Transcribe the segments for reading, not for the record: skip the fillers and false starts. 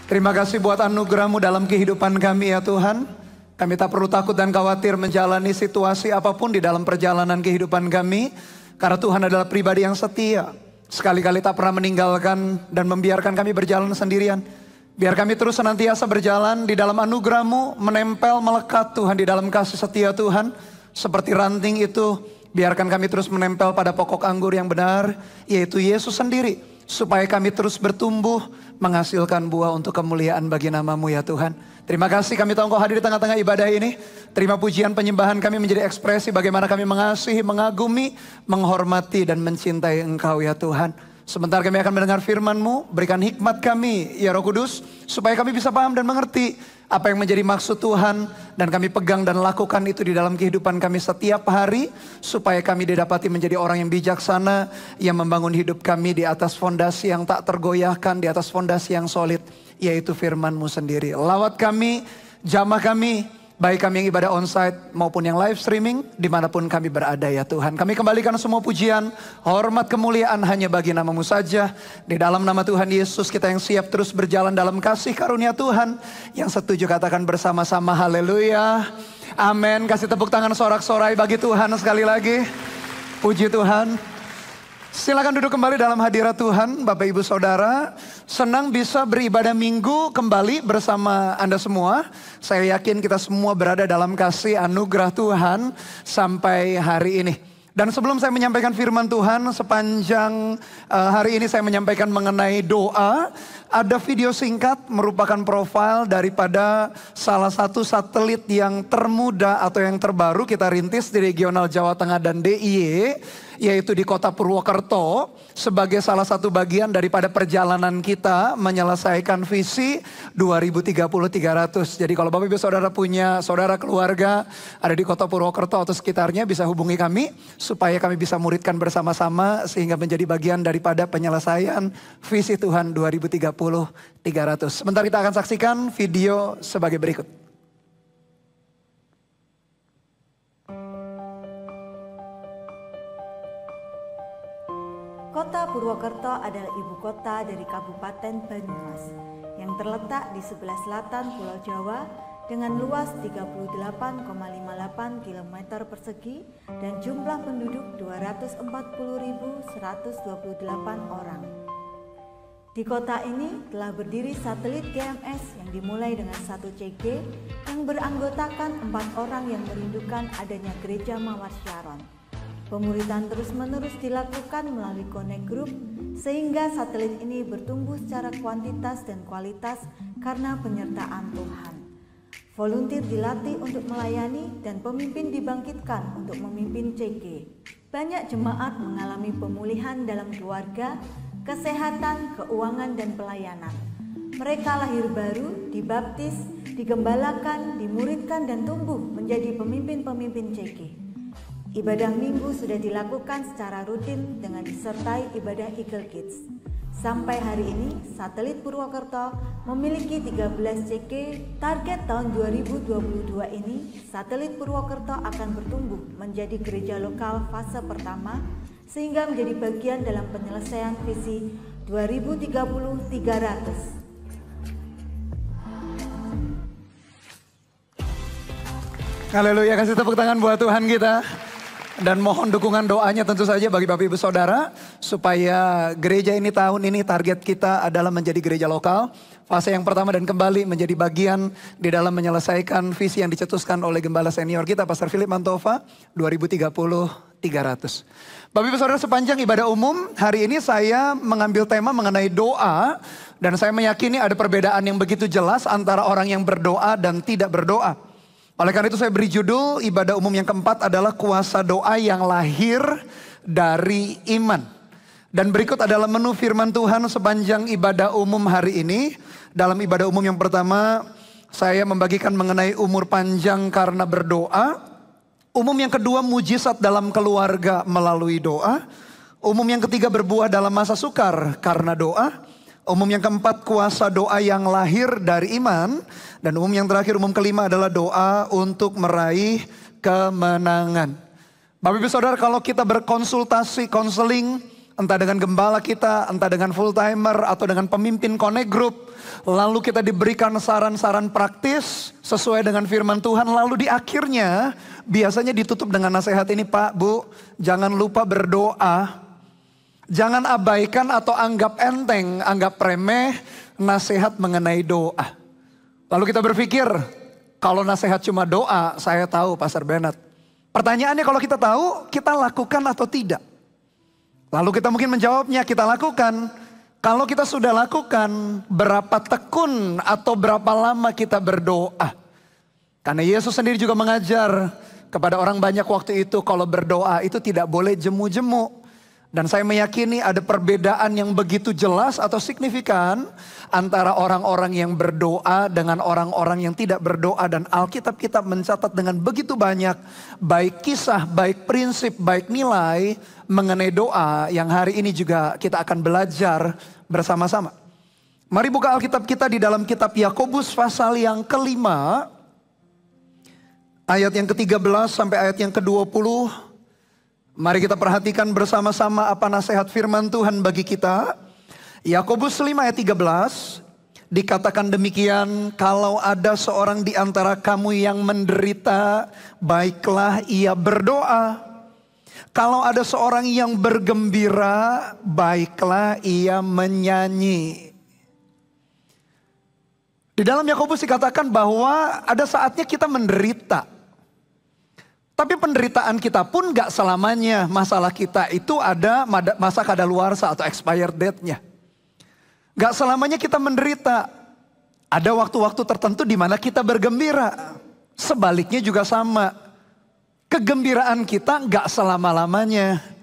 Terima kasih buat anugerah-Mu dalam kehidupan kami ya Tuhan. Kami tak perlu takut dan khawatir menjalani situasi apapun di dalam perjalanan kehidupan kami. Karena Tuhan adalah pribadi yang setia. Sekali-kali tak pernah meninggalkan dan membiarkan kami berjalan sendirian. Biar kami terus senantiasa berjalan di dalam anugerah-Mu, menempel, melekat Tuhan di dalam kasih setia Tuhan. Seperti ranting itu, biarkan kami terus menempel pada pokok anggur yang benar, yaitu Yesus sendiri. Supaya kami terus bertumbuh, menghasilkan buah untuk kemuliaan bagi nama-Mu ya Tuhan. Terima kasih kami tahu Engkau hadir di tengah-tengah ibadah ini. Terima pujian penyembahan kami menjadi ekspresi bagaimana kami mengasihi, mengagumi, menghormati dan mencintai Engkau ya Tuhan. Sebentar kami akan mendengar firman-Mu, berikan hikmat kami ya Roh Kudus. Supaya kami bisa paham dan mengerti apa yang menjadi maksud Tuhan. Dan kami pegang dan lakukan itu di dalam kehidupan kami setiap hari. Supaya kami didapati menjadi orang yang bijaksana. Yang membangun hidup kami di atas fondasi yang tak tergoyahkan. Di atas fondasi yang solid. Yaitu firman-Mu sendiri. Lawat kami, jamah kami. Baik kami yang ibadah onsite maupun yang live streaming. Dimanapun kami berada ya Tuhan. Kami kembalikan semua pujian, hormat, kemuliaan hanya bagi nama-Mu saja. Di dalam nama Tuhan Yesus kita yang siap terus berjalan dalam kasih karunia Tuhan. Yang setuju katakan bersama-sama haleluya. Amin. Kasih tepuk tangan sorak-sorai bagi Tuhan sekali lagi. Puji Tuhan. Silakan duduk kembali dalam hadirat Tuhan, Bapak Ibu Saudara. Senang bisa beribadah minggu kembali bersama Anda semua. Saya yakin kita semua berada dalam kasih anugerah Tuhan sampai hari ini. Dan sebelum saya menyampaikan firman Tuhan, sepanjang hari ini saya menyampaikan mengenai doa. Ada video singkat merupakan profil daripada salah satu satelit yang termuda atau yang terbaru kita rintis di regional Jawa Tengah dan DIY. Yaitu di kota Purwokerto sebagai salah satu bagian daripada perjalanan kita menyelesaikan visi 2030-300. Jadi kalau Bapak Ibu Saudara punya saudara keluarga ada di kota Purwokerto atau sekitarnya bisa hubungi kami. Supaya kami bisa muridkan bersama-sama sehingga menjadi bagian daripada penyelesaian visi Tuhan 2030-300. Sebentar kita akan saksikan video sebagai berikut. Kota Purwokerto adalah ibu kota dari Kabupaten Banyumas yang terletak di sebelah selatan Pulau Jawa dengan luas 38,58 km persegi dan jumlah penduduk 240.128 orang. Di kota ini telah berdiri satelit GMS yang dimulai dengan 1 CG yang beranggotakan 4 orang yang merindukan adanya gereja Mawar Sharon. Pemuridan terus-menerus dilakukan melalui Connect Group sehingga satelit ini bertumbuh secara kuantitas dan kualitas karena penyertaan Tuhan. Volunteer dilatih untuk melayani dan pemimpin dibangkitkan untuk memimpin CG. Banyak jemaat mengalami pemulihan dalam keluarga, kesehatan, keuangan, dan pelayanan. Mereka lahir baru, dibaptis, digembalakan, dimuridkan, dan tumbuh menjadi pemimpin-pemimpin CG. Ibadah minggu sudah dilakukan secara rutin dengan disertai ibadah Eagle Kids. Sampai hari ini, satelit Purwokerto memiliki 13 CG. Target tahun 2022 ini, satelit Purwokerto akan bertumbuh menjadi gereja lokal fase pertama, sehingga menjadi bagian dalam penyelesaian visi 2030-300. Haleluya, kasih tepuk tangan buat Tuhan kita. Dan mohon dukungan doanya tentu saja bagi Bapak Ibu Saudara. Supaya gereja ini tahun ini target kita adalah menjadi gereja lokal. Fase yang pertama dan kembali menjadi bagian di dalam menyelesaikan visi yang dicetuskan oleh gembala senior kita Pastor Philip Mantova 2030-300. Bapak Ibu Saudara, sepanjang ibadah umum hari ini saya mengambil tema mengenai doa. Dan saya meyakini ada perbedaan yang begitu jelas antara orang yang berdoa dan tidak berdoa. Oleh karena itu saya beri judul ibadah umum yang keempat adalah kuasa doa yang lahir dari iman. Dan berikut adalah menu firman Tuhan sepanjang ibadah umum hari ini. Dalam ibadah umum yang pertama saya membagikan mengenai umur panjang karena berdoa. Umum yang kedua mujizat dalam keluarga melalui doa. Umum yang ketiga berbuah dalam masa sukar karena doa. Umum yang keempat kuasa doa yang lahir dari iman. Dan umum yang terakhir, umum kelima adalah doa untuk meraih kemenangan. Bapak Ibu Saudara, kalau kita berkonsultasi, konseling entah dengan gembala kita, entah dengan full timer, atau dengan pemimpin connect group. Lalu kita diberikan saran-saran praktis sesuai dengan firman Tuhan. Lalu di akhirnya biasanya ditutup dengan nasihat ini, Pak, Bu, jangan lupa berdoa. Jangan abaikan atau anggap enteng, anggap remeh nasihat mengenai doa. Lalu kita berpikir, kalau nasihat cuma doa, saya tahu Pastor Bennett. Pertanyaannya kalau kita tahu, kita lakukan atau tidak? Lalu kita mungkin menjawabnya, kita lakukan. Kalau kita sudah lakukan, berapa tekun atau berapa lama kita berdoa? Karena Yesus sendiri juga mengajar kepada orang banyak waktu itu, kalau berdoa itu tidak boleh jemu-jemu. Dan saya meyakini ada perbedaan yang begitu jelas atau signifikan antara orang-orang yang berdoa dengan orang-orang yang tidak berdoa. Dan Alkitab kita mencatat dengan begitu banyak baik kisah, baik prinsip, baik nilai mengenai doa yang hari ini juga kita akan belajar bersama-sama. Mari buka Alkitab kita di dalam kitab Yakobus pasal yang kelima, ayat yang ke-13 sampai ayat yang ke-20. Mari kita perhatikan bersama-sama apa nasihat firman Tuhan bagi kita. Yakobus 5 ayat 13 dikatakan demikian, kalau ada seorang di antara kamu yang menderita, baiklah ia berdoa. Kalau ada seorang yang bergembira, baiklah ia menyanyi. Di dalam Yakobus dikatakan bahwa ada saatnya kita menderita. Tapi penderitaan kita pun gak selamanya masalah kita itu ada masa kadaluarsa atau expired date-nya. Gak selamanya kita menderita. Ada waktu-waktu tertentu di mana kita bergembira. Sebaliknya juga sama. Kegembiraan kita gak selama-lamanya.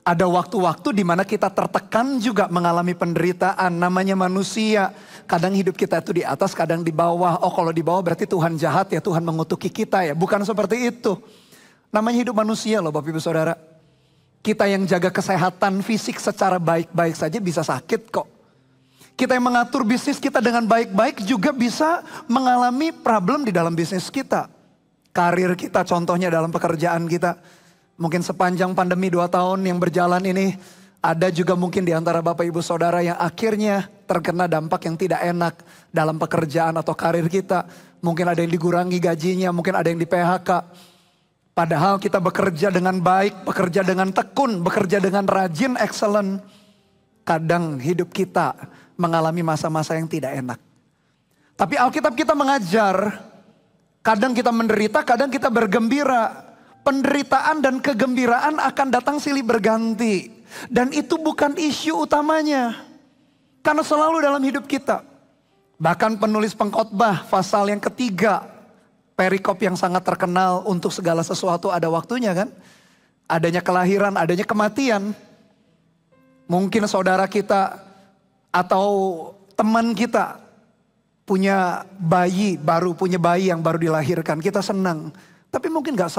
Ada waktu-waktu di mana kita tertekan juga mengalami penderitaan. Namanya manusia. Kadang hidup kita itu di atas, kadang di bawah. Oh, kalau di bawah berarti Tuhan jahat ya, Tuhan mengutuki kita ya. Bukan seperti itu. Namanya hidup manusia loh Bapak Ibu Saudara. Kita yang jaga kesehatan fisik secara baik-baik saja bisa sakit kok. Kita yang mengatur bisnis kita dengan baik-baik juga bisa mengalami problem di dalam bisnis kita. Karir kita contohnya dalam pekerjaan kita. Mungkin sepanjang pandemi 2 tahun yang berjalan ini, ada juga mungkin di antara Bapak Ibu Saudara yang akhirnya terkena dampak yang tidak enak dalam pekerjaan atau karir kita. Mungkin ada yang dikurangi gajinya, mungkin ada yang di PHK. Padahal kita bekerja dengan baik, bekerja dengan tekun, bekerja dengan rajin, excellent. Kadang hidup kita mengalami masa-masa yang tidak enak. Tapi Alkitab kita mengajar, kadang kita menderita, kadang kita bergembira. Penderitaan dan kegembiraan akan datang silih berganti. Dan itu bukan isu utamanya. Karena selalu dalam hidup kita. Bahkan penulis pengkhotbah pasal yang ketiga. Perikop yang sangat terkenal untuk segala sesuatu ada waktunya kan. Adanya kelahiran, adanya kematian. Mungkin saudara kita atau teman kita punya bayi baru, punya bayi yang baru dilahirkan. Kita senang. Tapi mungkin gak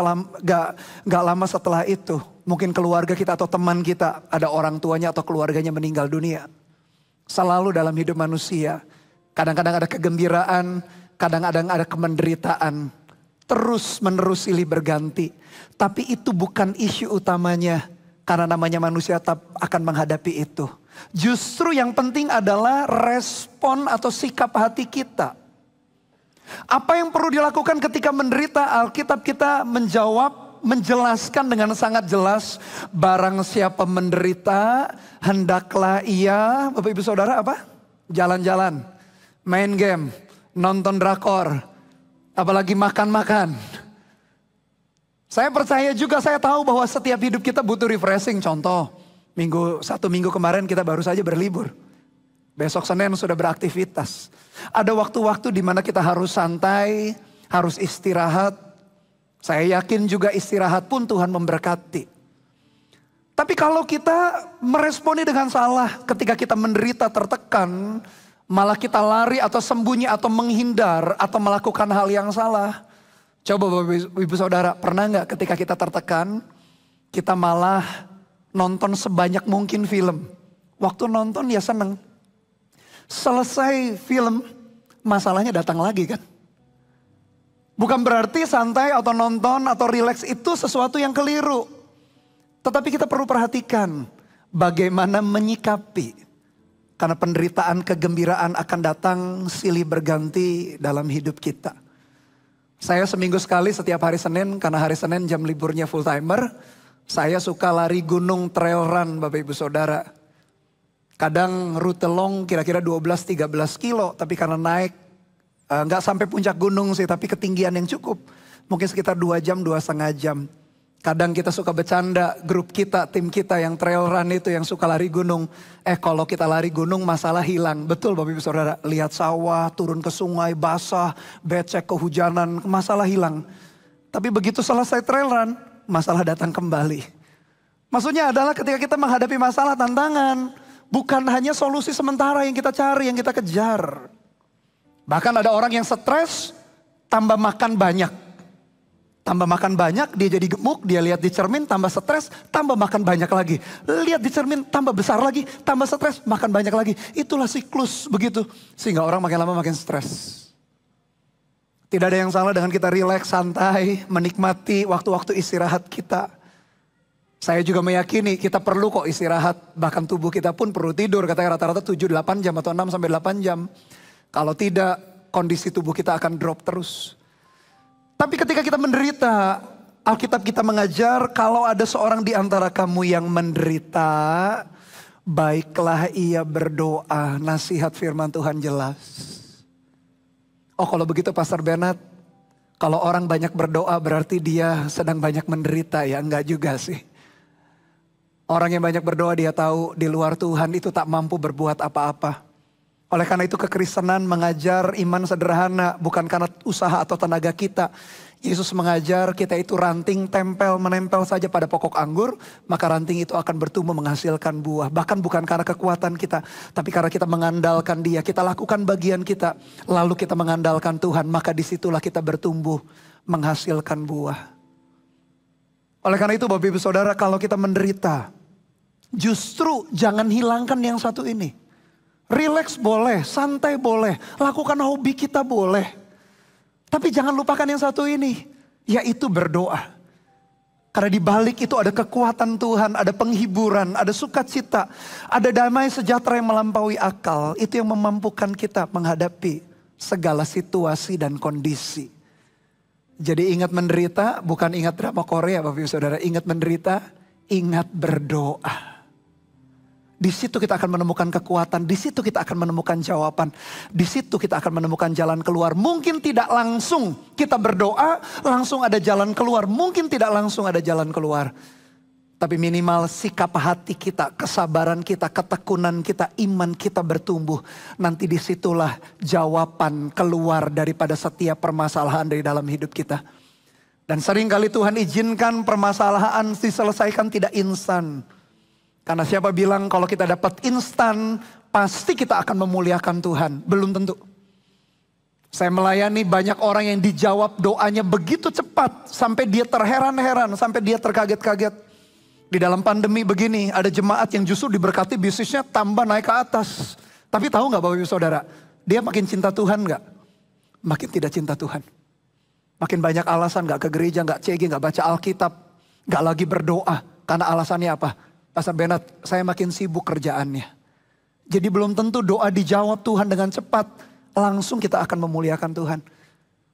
lama setelah itu, mungkin keluarga kita atau teman kita, ada orang tuanya atau keluarganya meninggal dunia. Selalu dalam hidup manusia, kadang-kadang ada kegembiraan, kadang-kadang ada kemenderitaan. Terus menerus silih berganti. Tapi itu bukan isu utamanya, karena namanya manusia akan menghadapi itu. Justru yang penting adalah respon atau sikap hati kita. Apa yang perlu dilakukan ketika menderita? Alkitab kita menjelaskan dengan sangat jelas. Barang siapa menderita, hendaklah ia, Bapak Ibu Saudara apa? Jalan-jalan, main game, nonton drakor, apalagi makan-makan. Saya percaya juga, saya tahu bahwa setiap hidup kita butuh refreshing. Contoh, 1 minggu kemarin kita baru saja berlibur. Besok Senin sudah beraktivitas. Ada waktu-waktu di mana kita harus santai, harus istirahat. Saya yakin juga istirahat pun Tuhan memberkati. Tapi kalau kita meresponi dengan salah ketika kita menderita, tertekan, malah kita lari atau sembunyi atau menghindar atau melakukan hal yang salah. Coba Bapak Ibu Saudara, pernah gak ketika kita tertekan, kita malah nonton sebanyak mungkin film. Waktu nonton ya seneng. Selesai film, masalahnya datang lagi kan. Bukan berarti santai atau nonton atau rileks itu sesuatu yang keliru. Tetapi kita perlu perhatikan, bagaimana menyikapi. Karena penderitaan, kegembiraan akan datang silih berganti dalam hidup kita. Saya seminggu sekali setiap hari Senin, karena hari Senin jam liburnya full timer. Saya suka lari gunung trail run Bapak Ibu Saudara. Kadang rute long kira-kira 12-13 kilo. Tapi karena naik, nggak sampai puncak gunung sih, tapi ketinggian yang cukup. Mungkin sekitar 2 jam, 2,5 jam. Kadang kita suka bercanda, grup kita, tim kita yang trail run itu yang suka lari gunung. Kalau kita lari gunung masalah hilang. Betul Bapak Ibu Saudara, lihat sawah, turun ke sungai, basah, becek, kehujanan, masalah hilang. Tapi begitu selesai trail run, masalah datang kembali. Maksudnya adalah ketika kita menghadapi masalah, tantangan, bukan hanya solusi sementara yang kita cari, yang kita kejar. Bahkan ada orang yang stres, tambah makan banyak. Tambah makan banyak, dia jadi gemuk, dia lihat di cermin, tambah stres, tambah makan banyak lagi. Lihat di cermin, tambah besar lagi, tambah stres, makan banyak lagi. Itulah siklus begitu. Sehingga orang makin lama makin stres. Tidak ada yang salah dengan kita rileks, santai, menikmati waktu-waktu istirahat kita. Saya juga meyakini kita perlu kok istirahat. Bahkan tubuh kita pun perlu tidur. Katanya rata-rata 7-8 jam atau 6-8 jam. Kalau tidak, kondisi tubuh kita akan drop terus. Tapi ketika kita menderita, Alkitab kita mengajar kalau ada seorang di antara kamu yang menderita, baiklah ia berdoa. Nasihat firman Tuhan jelas. Oh kalau begitu Pastor Bernard, kalau orang banyak berdoa berarti dia sedang banyak menderita ya? Enggak juga sih. Orang yang banyak berdoa dia tahu di luar Tuhan itu tak mampu berbuat apa-apa. Oleh karena itu kekristenan mengajar iman sederhana bukan karena usaha atau tenaga kita. Yesus mengajar kita itu ranting menempel saja pada pokok anggur. Maka ranting itu akan bertumbuh menghasilkan buah. Bahkan bukan karena kekuatan kita. Tapi karena kita mengandalkan Dia. Kita lakukan bagian kita. Lalu kita mengandalkan Tuhan. Maka disitulah kita bertumbuh menghasilkan buah. Oleh karena itu Bapak Ibu Saudara kalau kita menderita. Justru jangan hilangkan yang satu ini. Relax boleh, santai boleh, lakukan hobi kita boleh. Tapi jangan lupakan yang satu ini, yaitu berdoa. Karena di balik itu ada kekuatan Tuhan, ada penghiburan, ada sukacita, ada damai sejahtera yang melampaui akal. Itu yang memampukan kita menghadapi segala situasi dan kondisi. Jadi ingat menderita, bukan ingat drama Korea Bapak Ibu Saudara. Ingat menderita, ingat berdoa. Di situ kita akan menemukan kekuatan, di situ kita akan menemukan jawaban, di situ kita akan menemukan jalan keluar. Mungkin tidak langsung kita berdoa, langsung ada jalan keluar. Mungkin tidak langsung ada jalan keluar. Tapi minimal sikap hati kita, kesabaran kita, ketekunan kita, iman kita bertumbuh. Nanti disitulah jawaban keluar daripada setiap permasalahan dari dalam hidup kita. Dan seringkali Tuhan izinkan permasalahan diselesaikan tidak instan. Karena siapa bilang kalau kita dapat instan, pasti kita akan memuliakan Tuhan. Belum tentu. Saya melayani banyak orang yang dijawab doanya begitu cepat. Sampai dia terheran-heran, sampai dia terkaget-kaget. Di dalam pandemi begini, ada jemaat yang justru diberkati bisnisnya tambah naik ke atas. Tapi tahu gak Bapak Ibu Saudara, dia makin cinta Tuhan gak? Makin tidak cinta Tuhan. Makin banyak alasan gak ke gereja, gak CG, gak baca Alkitab. Gak lagi berdoa, karena alasannya apa? Pastor Bernard, saya makin sibuk kerjaannya. Jadi belum tentu doa dijawab Tuhan dengan cepat. Langsung kita akan memuliakan Tuhan.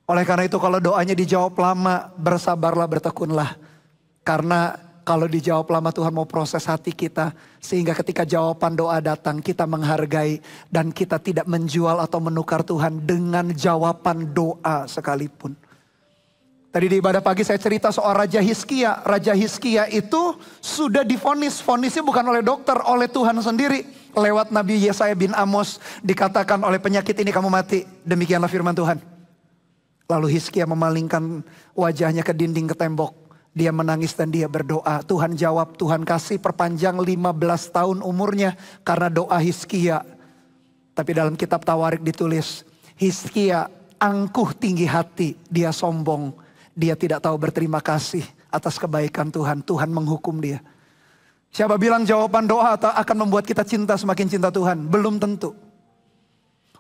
Oleh karena itu kalau doanya dijawab lama, bersabarlah, bertekunlah. Karena kalau dijawab lama Tuhan mau proses hati kita. Sehingga ketika jawaban doa datang kita menghargai. Dan kita tidak menjual atau menukar Tuhan dengan jawaban doa sekalipun. Tadi di ibadah pagi saya cerita soal Raja Hizkia. Raja Hizkia itu sudah divonis. Vonisnya bukan oleh dokter, oleh Tuhan sendiri. Lewat Nabi Yesaya bin Amos dikatakan oleh penyakit ini kamu mati. Demikianlah firman Tuhan. Lalu Hizkia memalingkan wajahnya ke dinding, ke tembok. Dia menangis dan dia berdoa. Tuhan jawab, Tuhan kasih perpanjang 15 tahun umurnya karena doa Hizkia. Tapi dalam kitab Tawarik ditulis, Hizkia angkuh tinggi hati, dia sombong. Dia tidak tahu berterima kasih atas kebaikan Tuhan. Tuhan menghukum dia. Siapa bilang jawaban doa akan membuat kita cinta semakin cinta Tuhan? Belum tentu.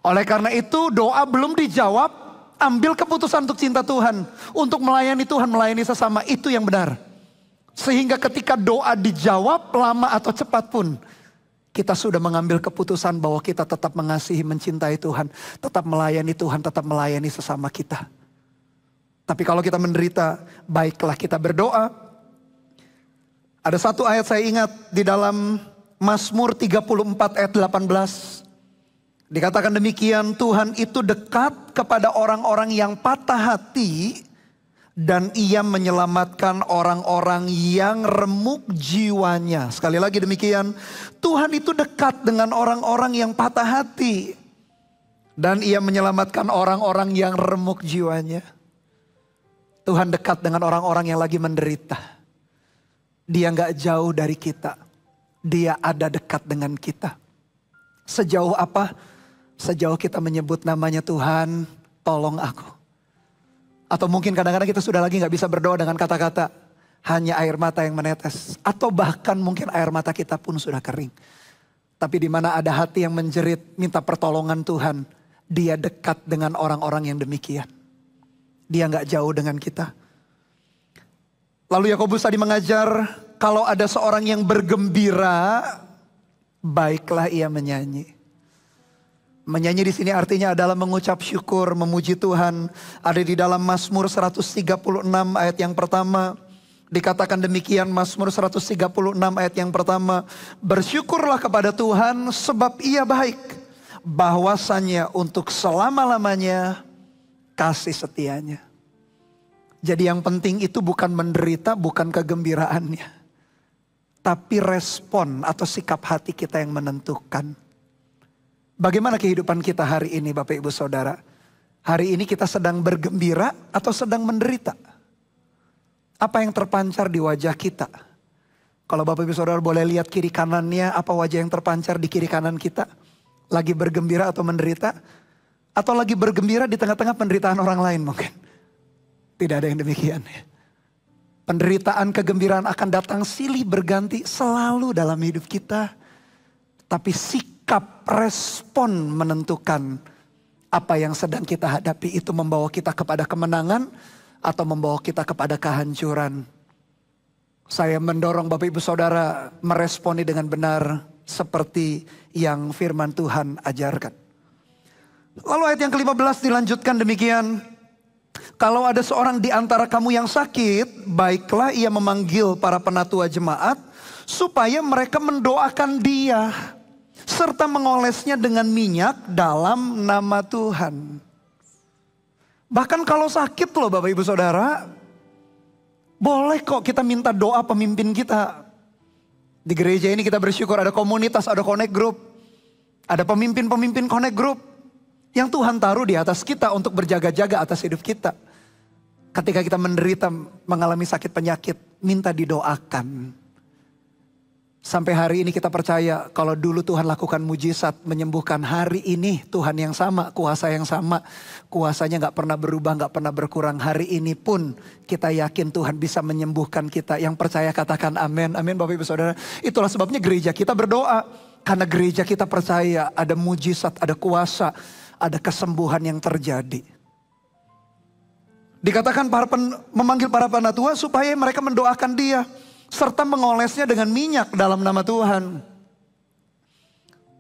Oleh karena itu doa belum dijawab. Ambil keputusan untuk cinta Tuhan. Untuk melayani Tuhan, melayani sesama. Itu yang benar. Sehingga ketika doa dijawab lama atau cepat pun, kita sudah mengambil keputusan bahwa kita tetap mengasihi, mencintai Tuhan. Tetap melayani Tuhan, tetap melayani sesama kita. Tapi kalau kita menderita, baiklah kita berdoa. Ada satu ayat saya ingat di dalam Mazmur 34 ayat 18. Dikatakan demikian, Tuhan itu dekat kepada orang-orang yang patah hati. Dan ia menyelamatkan orang-orang yang remuk jiwanya. Sekali lagi demikian, Tuhan itu dekat dengan orang-orang yang patah hati. Dan ia menyelamatkan orang-orang yang remuk jiwanya. Tuhan dekat dengan orang-orang yang lagi menderita. Dia gak jauh dari kita. Dia ada dekat dengan kita. Sejauh apa? Sejauh kita menyebut namanya Tuhan, tolong aku. Atau mungkin kadang-kadang kita sudah lagi gak bisa berdoa dengan kata-kata. Hanya air mata yang menetes. Atau bahkan mungkin air mata kita pun sudah kering. Tapi di mana ada hati yang menjerit minta pertolongan Tuhan. Dia dekat dengan orang-orang yang demikian. Dia gak jauh dengan kita. Lalu Yakobus tadi mengajar, kalau ada seorang yang bergembira, baiklah ia menyanyi. Menyanyi di sini artinya adalah mengucap syukur, memuji Tuhan. Ada di dalam Mazmur 136 ayat yang pertama. Dikatakan demikian, Mazmur 136 ayat yang pertama. Bersyukurlah kepada Tuhan sebab ia baik. Bahwasannya untuk selama-lamanya kasih setianya. Jadi yang penting itu bukan menderita, bukan kegembiraannya. Tapi respon atau sikap hati kita yang menentukan. Bagaimana kehidupan kita hari ini Bapak Ibu Saudara? Hari ini kita sedang bergembira atau sedang menderita? Apa yang terpancar di wajah kita? Kalau Bapak Ibu Saudara boleh lihat kiri kanannya, apa wajah yang terpancar di kiri kanan kita? Lagi bergembira atau menderita? Atau lagi bergembira di tengah-tengah penderitaan orang lain mungkin? Tidak ada yang demikian ya. Penderitaan, kegembiraan akan datang silih berganti selalu dalam hidup kita. Tapi sikap respon menentukan apa yang sedang kita hadapi itu membawa kita kepada kemenangan atau membawa kita kepada kehancuran. Saya mendorong Bapak Ibu Saudara meresponi dengan benar seperti yang firman Tuhan ajarkan. Lalu ayat yang ke-15 dilanjutkan demikian. Kalau ada seorang di antara kamu yang sakit, baiklah ia memanggil para penatua jemaat supaya mereka mendoakan dia serta mengolesnya dengan minyak dalam nama Tuhan. Bahkan kalau sakit loh Bapak Ibu Saudara, boleh kok kita minta doa pemimpin kita. Di gereja ini kita bersyukur ada komunitas, ada connect group. Ada pemimpin-pemimpin connect group yang Tuhan taruh di atas kita untuk berjaga-jaga atas hidup kita. Ketika kita menderita, mengalami sakit penyakit, minta didoakan. Sampai hari ini kita percaya kalau dulu Tuhan lakukan mujizat menyembuhkan, hari ini Tuhan yang sama, kuasa yang sama. Kuasanya gak pernah berubah, gak pernah berkurang. Hari ini pun kita yakin Tuhan bisa menyembuhkan kita. Yang percaya katakan amin. Amin Bapak Ibu Saudara. Itulah sebabnya gereja kita berdoa. Karena gereja kita percaya ada mujizat, ada kuasa, ada kesembuhan yang terjadi. Dikatakan memanggil para penatua supaya mereka mendoakan dia. Serta mengolesnya dengan minyak dalam nama Tuhan.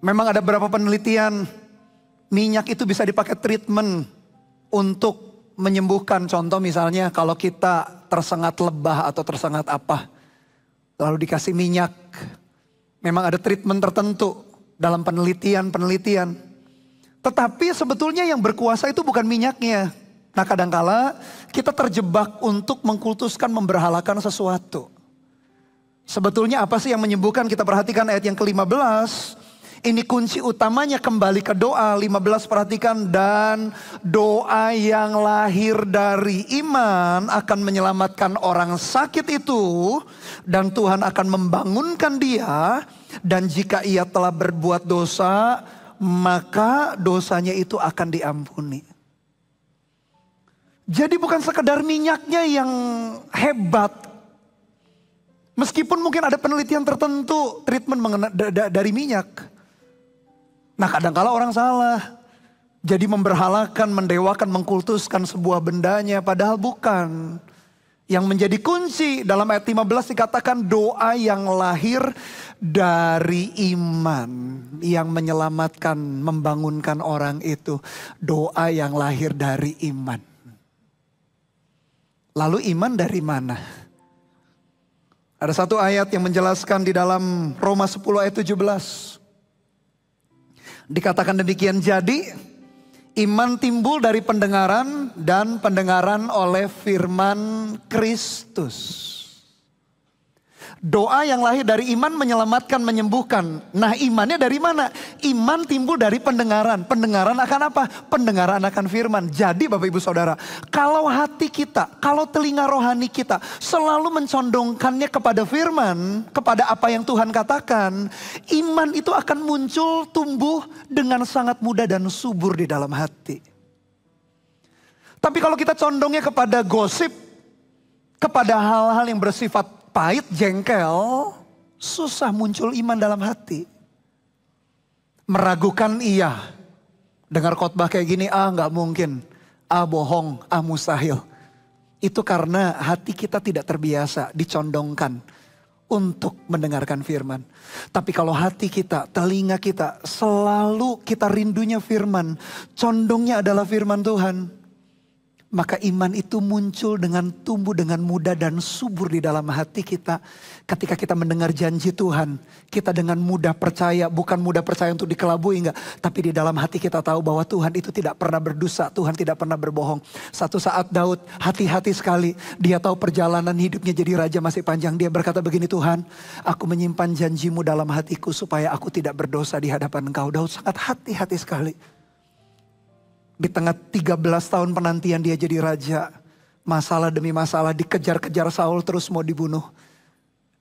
Memang ada beberapa penelitian. Minyak itu bisa dipakai treatment untuk menyembuhkan. Contoh misalnya kalau kita tersengat lebah atau tersengat apa. Lalu dikasih minyak. Memang ada treatment tertentu dalam penelitian. Tetapi sebetulnya yang berkuasa itu bukan minyaknya. Nah kadangkala kita terjebak untuk mengkultuskan, memberhalakan sesuatu. Sebetulnya apa sih yang menyembuhkan? Kita perhatikan ayat yang ke-15. Ini kunci utamanya kembali ke doa. 15 perhatikan. Dan doa yang lahir dari iman akan menyelamatkan orang sakit itu. Dan Tuhan akan membangunkan dia. Dan jika ia telah berbuat dosa, maka dosanya itu akan diampuni. Jadi bukan sekedar minyaknya yang hebat. Meskipun mungkin ada penelitian tertentu treatment dari minyak. Nah kadangkala orang salah. Jadi memberhalakan, mendewakan, mengkultuskan sebuah bendanya. Padahal bukan. Yang menjadi kunci dalam ayat 15 dikatakan doa yang lahir dari iman. Yang menyelamatkan, membangunkan orang itu. Doa yang lahir dari iman. Lalu iman dari mana? Ada satu ayat yang menjelaskan di dalam Roma 10 ayat 17. Dikatakan demikian, jadi iman timbul dari pendengaran dan pendengaran oleh firman Kristus. Doa yang lahir dari iman menyelamatkan, menyembuhkan. Nah, imannya dari mana? Iman timbul dari pendengaran. Pendengaran akan apa? Pendengaran akan firman. Jadi Bapak Ibu Saudara, kalau hati kita, kalau telinga rohani kita selalu mencondongkannya kepada firman, kepada apa yang Tuhan katakan, iman itu akan muncul, tumbuh dengan sangat mudah dan subur di dalam hati. Tapi kalau kita condongnya kepada gosip, kepada hal-hal yang bersifat pahit, jengkel, susah muncul iman dalam hati. Meragukan iya. Dengar khotbah kayak gini, nggak mungkin. Bohong, mustahil. Itu karena hati kita tidak terbiasa dicondongkan untuk mendengarkan firman. Tapi kalau hati kita, telinga kita, selalu kita rindunya firman. Condongnya adalah firman Tuhan. Maka iman itu muncul dengan tumbuh dengan mudah dan subur di dalam hati kita. Ketika kita mendengar janji Tuhan, kita dengan mudah percaya, bukan mudah percaya untuk dikelabui enggak. Tapi di dalam hati kita tahu bahwa Tuhan itu tidak pernah berdosa, Tuhan tidak pernah berbohong. Satu saat Daud hati-hati sekali, dia tahu perjalanan hidupnya jadi raja masih panjang. Dia berkata begini, Tuhan, aku menyimpan janjimu dalam hatiku supaya aku tidak berdosa di hadapan Engkau. Daud sangat hati-hati sekali. Di tengah 13 tahun penantian dia jadi raja. Masalah demi masalah, dikejar-kejar Saul terus mau dibunuh.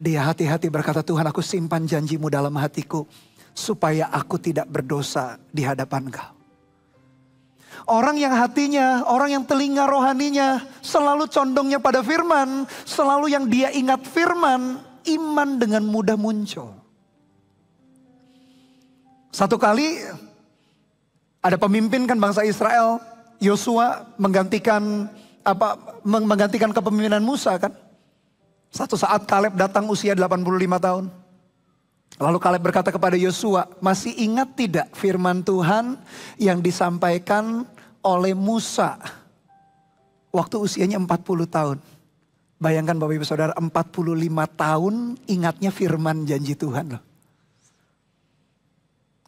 Dia hati-hati berkata, Tuhan, aku simpan janjimu dalam hatiku supaya aku tidak berdosa di hadapan Engkau. Orang yang hatinya, orang yang telinga rohaninya selalu condongnya pada firman, selalu yang dia ingat firman, iman dengan mudah muncul. Satu kali ada pemimpin kan bangsa Israel, Yosua menggantikan kepemimpinan Musa kan. Satu saat Kaleb datang usia 85 tahun. Lalu Kaleb berkata kepada Yosua, masih ingat tidak firman Tuhan yang disampaikan oleh Musa waktu usianya 40 tahun. Bayangkan Bapak Ibu Saudara, 45 tahun ingatnya firman janji Tuhan loh.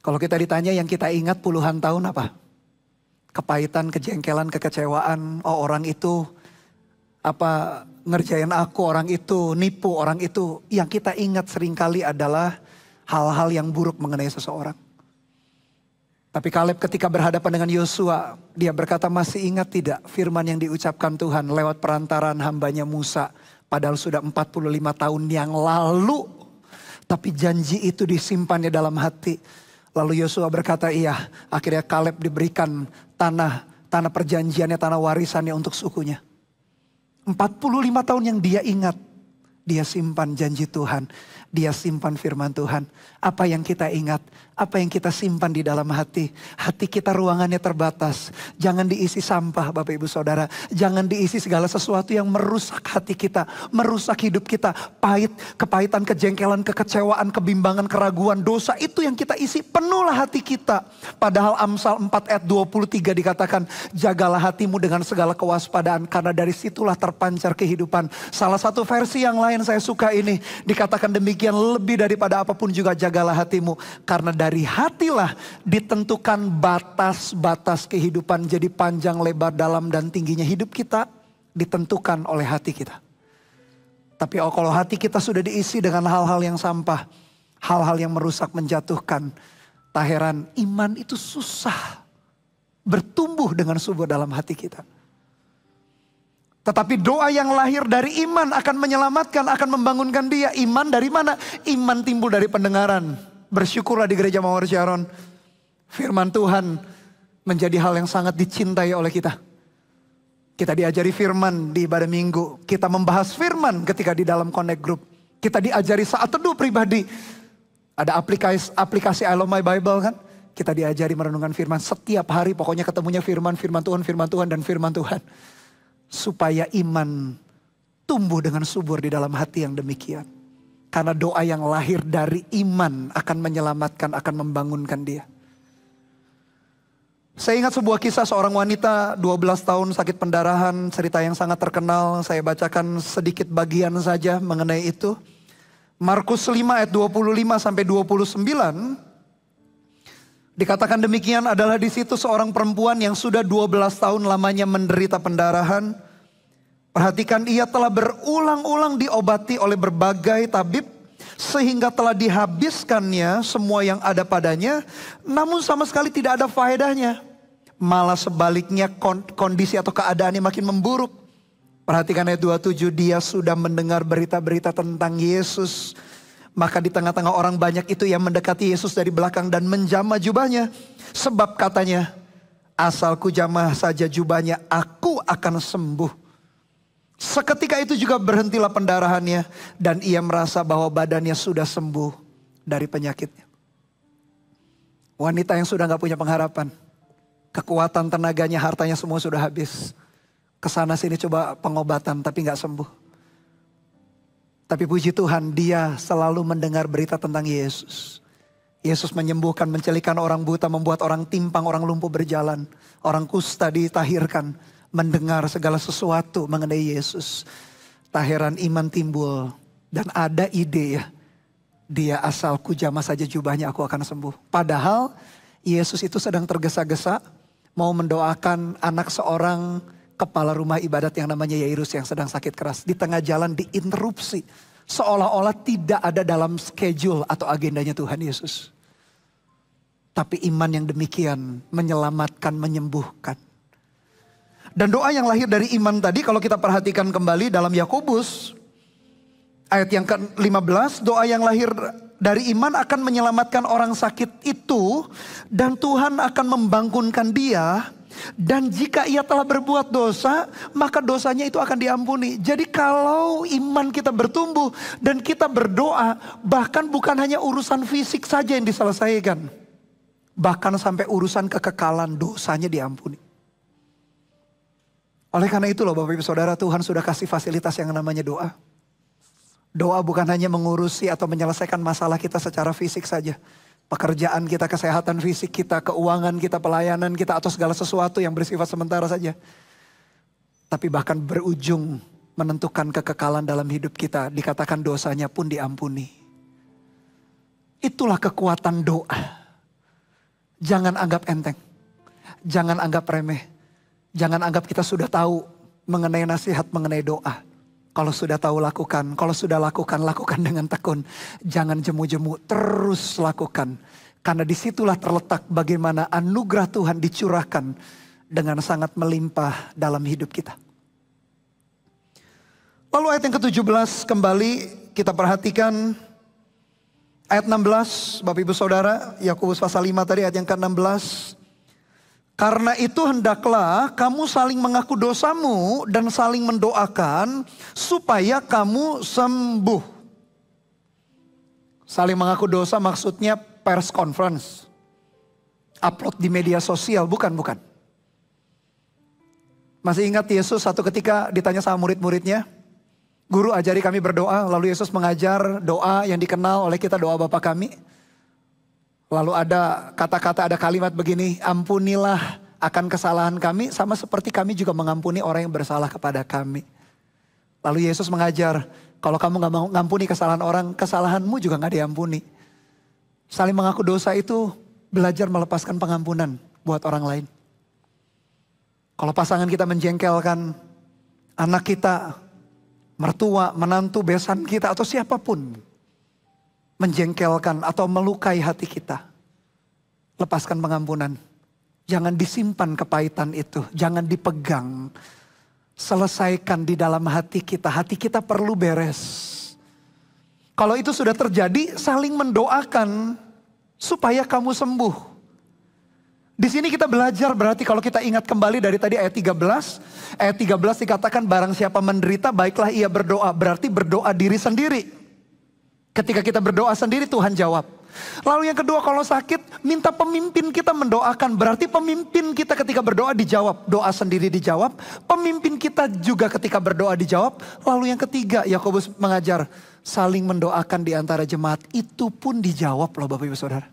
Kalau kita ditanya yang kita ingat puluhan tahun apa? Kepahitan, kejengkelan, kekecewaan. Oh, orang itu ngerjain aku, orang itu nipu, orang itu. Yang kita ingat seringkali adalah hal-hal yang buruk mengenai seseorang. Tapi Kaleb ketika berhadapan dengan Yosua, dia berkata, masih ingat tidak firman yang diucapkan Tuhan lewat perantaran hambanya Musa. Padahal sudah 45 tahun yang lalu. Tapi janji itu disimpannya dalam hati. Lalu Yosua berkata, iya. Akhirnya Kaleb diberikan tanah perjanjiannya, tanah warisannya untuk sukunya. 45 tahun yang dia ingat. Dia simpan janji Tuhan. Dia simpan firman Tuhan. Apa yang kita ingat, apa yang kita simpan di dalam hati. Hati kita ruangannya terbatas. Jangan diisi sampah Bapak Ibu Saudara. Jangan diisi segala sesuatu yang merusak hati kita. Merusak hidup kita. Pahit, kepahitan, kejengkelan, kekecewaan, kebimbangan, keraguan, dosa. Itu yang kita isi. Penuhlah hati kita. Padahal Amsal 4 ayat 23 dikatakan, jagalah hatimu dengan segala kewaspadaan. Karena dari situlah terpancar kehidupan. Salah satu versi yang lain saya suka ini. Dikatakan demikian, lebih daripada apapun juga jagalah hatimu. Karena dari hatilah ditentukan batas-batas kehidupan. Jadi panjang, lebar, dalam dan tingginya hidup kita ditentukan oleh hati kita. Tapi kalau hati kita sudah diisi dengan hal-hal yang sampah, hal-hal yang merusak, menjatuhkan, tak heran iman itu susah bertumbuh dengan subur dalam hati kita. Tetapi doa yang lahir dari iman akan menyelamatkan, akan membangunkan dia. Iman dari mana? Iman timbul dari pendengaran. Bersyukurlah di gereja Mawar Sharon. Firman Tuhan menjadi hal yang sangat dicintai oleh kita. Kita diajari firman di ibadah minggu. Kita membahas firman ketika di dalam connect group. Kita diajari saat teduh pribadi. Ada aplikasi I Love My Bible kan. Kita diajari merenungkan firman. Setiap hari pokoknya ketemunya firman Tuhan, dan firman Tuhan. Supaya iman tumbuh dengan subur di dalam hati yang demikian. Karena doa yang lahir dari iman akan menyelamatkan, akan membangunkan dia. Saya ingat sebuah kisah seorang wanita 12 tahun sakit pendarahan, cerita yang sangat terkenal. Saya bacakan sedikit bagian saja mengenai itu. Markus 5 ayat 25 sampai 29. Dikatakan demikian, adalah di situ seorang perempuan yang sudah 12 tahun lamanya menderita pendarahan. Perhatikan, ia telah berulang-ulang diobati oleh berbagai tabib sehingga telah dihabiskannya semua yang ada padanya, namun sama sekali tidak ada faedahnya. Malah sebaliknya kondisi atau keadaannya makin memburuk. Perhatikan ayat 27, dia sudah mendengar berita-berita tentang Yesus. Maka di tengah-tengah orang banyak itu yang mendekati Yesus dari belakang dan menjamah jubahnya. Sebab katanya, asal ku jamah saja jubahnya, aku akan sembuh. Seketika itu juga berhentilah pendarahannya dan ia merasa bahwa badannya sudah sembuh dari penyakitnya. Wanita yang sudah gak punya pengharapan. Kekuatan, tenaganya, hartanya semua sudah habis. Kesana sini coba pengobatan tapi gak sembuh. Tapi puji Tuhan, dia selalu mendengar berita tentang Yesus. Yesus menyembuhkan, mencelikan orang buta, membuat orang timpang, orang lumpuh berjalan. Orang kusta ditahirkan. Mendengar segala sesuatu mengenai Yesus. Tahiran iman timbul. Dan ada ide ya. Dia asal ku jamah saja jubahnya aku akan sembuh. Padahal Yesus itu sedang tergesa-gesa. Mau mendoakan anak seorang kepala rumah ibadat yang namanya Yairus yang sedang sakit keras. Di tengah jalan diinterupsi. Seolah-olah tidak ada dalam schedule atau agendanya Tuhan Yesus. Tapi iman yang demikian menyelamatkan, menyembuhkan. Dan doa yang lahir dari iman tadi kalau kita perhatikan kembali dalam Yakobus ayat yang ke-15. Doa yang lahir dari iman akan menyelamatkan orang sakit itu. Dan Tuhan akan membangunkan dia. Dan jika ia telah berbuat dosa, maka dosanya itu akan diampuni. Jadi kalau iman kita bertumbuh dan kita berdoa, bahkan bukan hanya urusan fisik saja yang diselesaikan. Bahkan sampai urusan kekekalan dosanya diampuni. Oleh karena itu loh Bapak Ibu Saudara, Tuhan sudah kasih fasilitas yang namanya doa. Doa bukan hanya mengurusi atau menyelesaikan masalah kita secara fisik saja. Pekerjaan kita, kesehatan fisik kita, keuangan kita, pelayanan kita, atau segala sesuatu yang bersifat sementara saja. Tapi bahkan berujung menentukan kekekalan dalam hidup kita. Dikatakan dosanya pun diampuni. Itulah kekuatan doa. Jangan anggap enteng. Jangan anggap remeh. Jangan anggap kita sudah tahu mengenai nasihat, mengenai doa. Kalau sudah tahu lakukan, kalau sudah lakukan dengan tekun. Jangan jemu-jemu, terus lakukan. Karena disitulah terletak bagaimana anugerah Tuhan dicurahkan dengan sangat melimpah dalam hidup kita. Lalu ayat yang ke-17 kembali kita perhatikan. Ayat 16, Bapak Ibu Saudara, Yakobus pasal 5 tadi ayat yang ke-16. Karena itu hendaklah kamu saling mengaku dosamu dan saling mendoakan supaya kamu sembuh. Saling mengaku dosa maksudnya press conference. Upload di media sosial, bukan. Masih ingat Yesus satu ketika ditanya sama murid-muridnya. Guru ajari kami berdoa, lalu Yesus mengajar doa yang dikenal oleh kita, doa Bapa kami. Lalu ada kata-kata, ada kalimat begini, ampunilah akan kesalahan kami sama seperti kami juga mengampuni orang yang bersalah kepada kami. Lalu Yesus mengajar, kalau kamu gak mau ngampuni kesalahan orang, kesalahanmu juga gak diampuni. Saling mengaku dosa itu belajar melepaskan pengampunan buat orang lain. Kalau pasangan kita menjengkelkan anak kita, mertua, menantu, besan kita atau siapapun, menjengkelkan atau melukai hati kita, lepaskan pengampunan. Jangan disimpan kepahitan itu, jangan dipegang. Selesaikan di dalam hati kita. Hati kita perlu beres. Kalau itu sudah terjadi, saling mendoakan supaya kamu sembuh. Di sini kita belajar, berarti kalau kita ingat kembali dari tadi ayat 13. Ayat 13 dikatakan barang siapa menderita baiklah ia berdoa. Berarti berdoa diri sendiri. Ketika kita berdoa sendiri Tuhan jawab. Lalu yang kedua, kalau sakit, minta pemimpin kita mendoakan. Berarti pemimpin kita ketika berdoa dijawab. Doa sendiri dijawab. Pemimpin kita juga ketika berdoa dijawab. Lalu yang ketiga, Yakobus mengajar saling mendoakan di antara jemaat. Itu pun dijawab loh Bapak Ibu Saudara.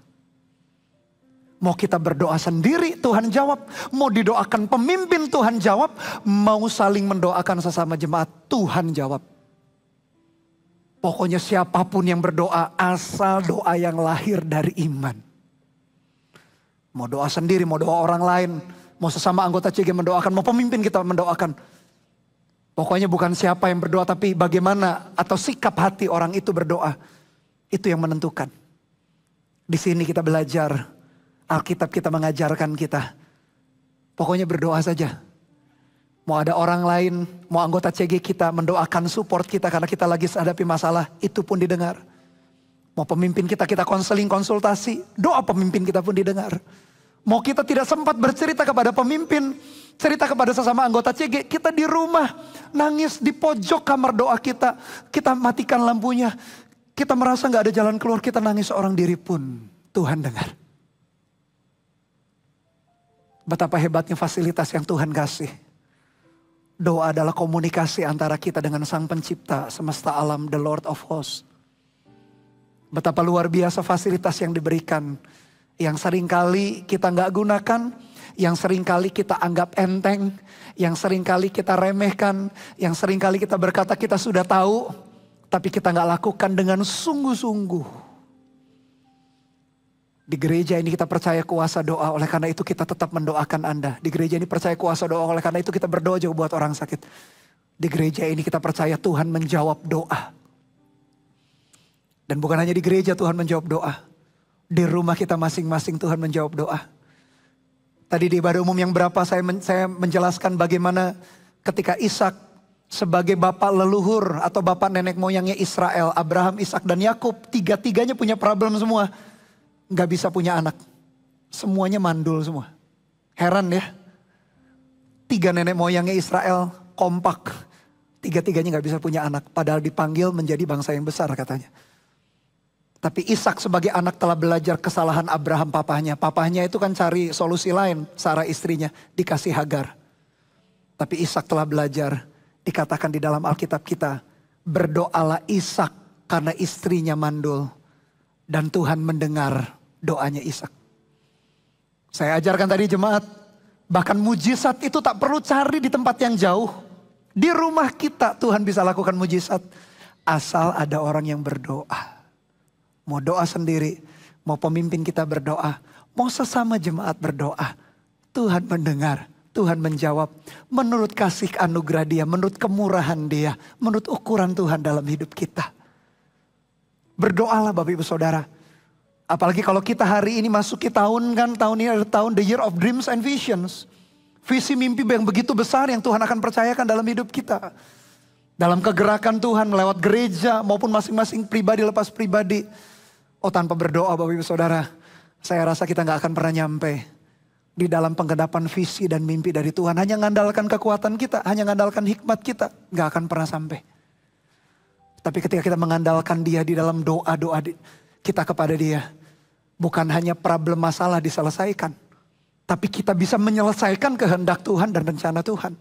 Mau kita berdoa sendiri, Tuhan jawab. Mau didoakan pemimpin, Tuhan jawab. Mau saling mendoakan sesama jemaat, Tuhan jawab. Pokoknya siapapun yang berdoa, asal doa yang lahir dari iman. Mau doa sendiri, mau doa orang lain. Mau sesama anggota CG mendoakan, mau pemimpin kita mendoakan. Pokoknya bukan siapa yang berdoa, tapi bagaimana atau sikap hati orang itu berdoa. Itu yang menentukan. Di sini kita belajar. Alkitab kita mengajarkan kita. Pokoknya berdoa saja. Mau ada orang lain, mau anggota CG kita mendoakan support kita karena kita lagi hadapi masalah, itu pun didengar. Mau pemimpin kita konseling, konsultasi, doa pemimpin kita pun didengar. Mau kita tidak sempat bercerita kepada pemimpin, cerita kepada sesama anggota CG, kita di rumah nangis di pojok kamar doa kita matikan lampunya, kita merasa gak ada jalan keluar, kita nangis seorang diri pun, Tuhan dengar. Betapa hebatnya fasilitas yang Tuhan kasih. Doa adalah komunikasi antara kita dengan Sang Pencipta semesta alam, the Lord of Hosts. Betapa luar biasa fasilitas yang diberikan. Yang seringkali kita gak gunakan, yang seringkali kita anggap enteng, yang seringkali kita remehkan, yang seringkali kita berkata kita sudah tahu, tapi kita gak lakukan dengan sungguh-sungguh. Di gereja ini kita percaya kuasa doa, oleh karena itu kita tetap mendoakan Anda. Di gereja ini percaya kuasa doa, oleh karena itu kita berdoa juga buat orang sakit. Di gereja ini kita percaya Tuhan menjawab doa. Dan bukan hanya di gereja Tuhan menjawab doa. Di rumah kita masing-masing Tuhan menjawab doa. Tadi di ibadah umum yang berapa saya menjelaskan bagaimana ketika Ishak sebagai bapak leluhur atau bapak nenek moyangnya Israel, Abraham, Ishak dan Yakub, tiga-tiganya punya problem semua. Gak bisa punya anak. Semuanya mandul semua. Heran ya. 3 nenek moyangnya Israel kompak. Tiga-tiganya gak bisa punya anak. Padahal dipanggil menjadi bangsa yang besar katanya. Tapi Ishak sebagai anak telah belajar kesalahan Abraham papahnya. Papahnya itu kan cari solusi lain. Sarah istrinya dikasih Hagar. Tapi Ishak telah belajar. Dikatakan di dalam Alkitab kita. Berdoalah Ishak karena istrinya mandul. Dan Tuhan mendengar doanya Ishak. Saya ajarkan tadi jemaat, bahkan mujizat itu tak perlu cari di tempat yang jauh. Di rumah kita Tuhan bisa lakukan mujizat. Asal ada orang yang berdoa. Mau doa sendiri, mau pemimpin kita berdoa, mau sesama jemaat berdoa. Tuhan mendengar, Tuhan menjawab. Menurut kasih anugerah Dia, menurut kemurahan Dia, menurut ukuran Tuhan dalam hidup kita. Berdoalah Bapak Ibu Saudara. Apalagi kalau kita hari ini masuki tahun ini adalah tahun the year of dreams and visions. Visi mimpi yang begitu besar yang Tuhan akan percayakan dalam hidup kita. Dalam kegerakan Tuhan lewat gereja maupun masing-masing pribadi lepas pribadi. Oh tanpa berdoa Bapak Ibu Saudara, saya rasa kita gak akan pernah nyampe di dalam penggenapan visi dan mimpi dari Tuhan. Hanya ngandalkan kekuatan kita, hanya ngandalkan hikmat kita, gak akan pernah sampai. Tapi ketika kita mengandalkan Dia di dalam doa-doa kita kepada Dia. Bukan hanya problem masalah diselesaikan. Tapi kita bisa menyelesaikan kehendak Tuhan dan rencana Tuhan.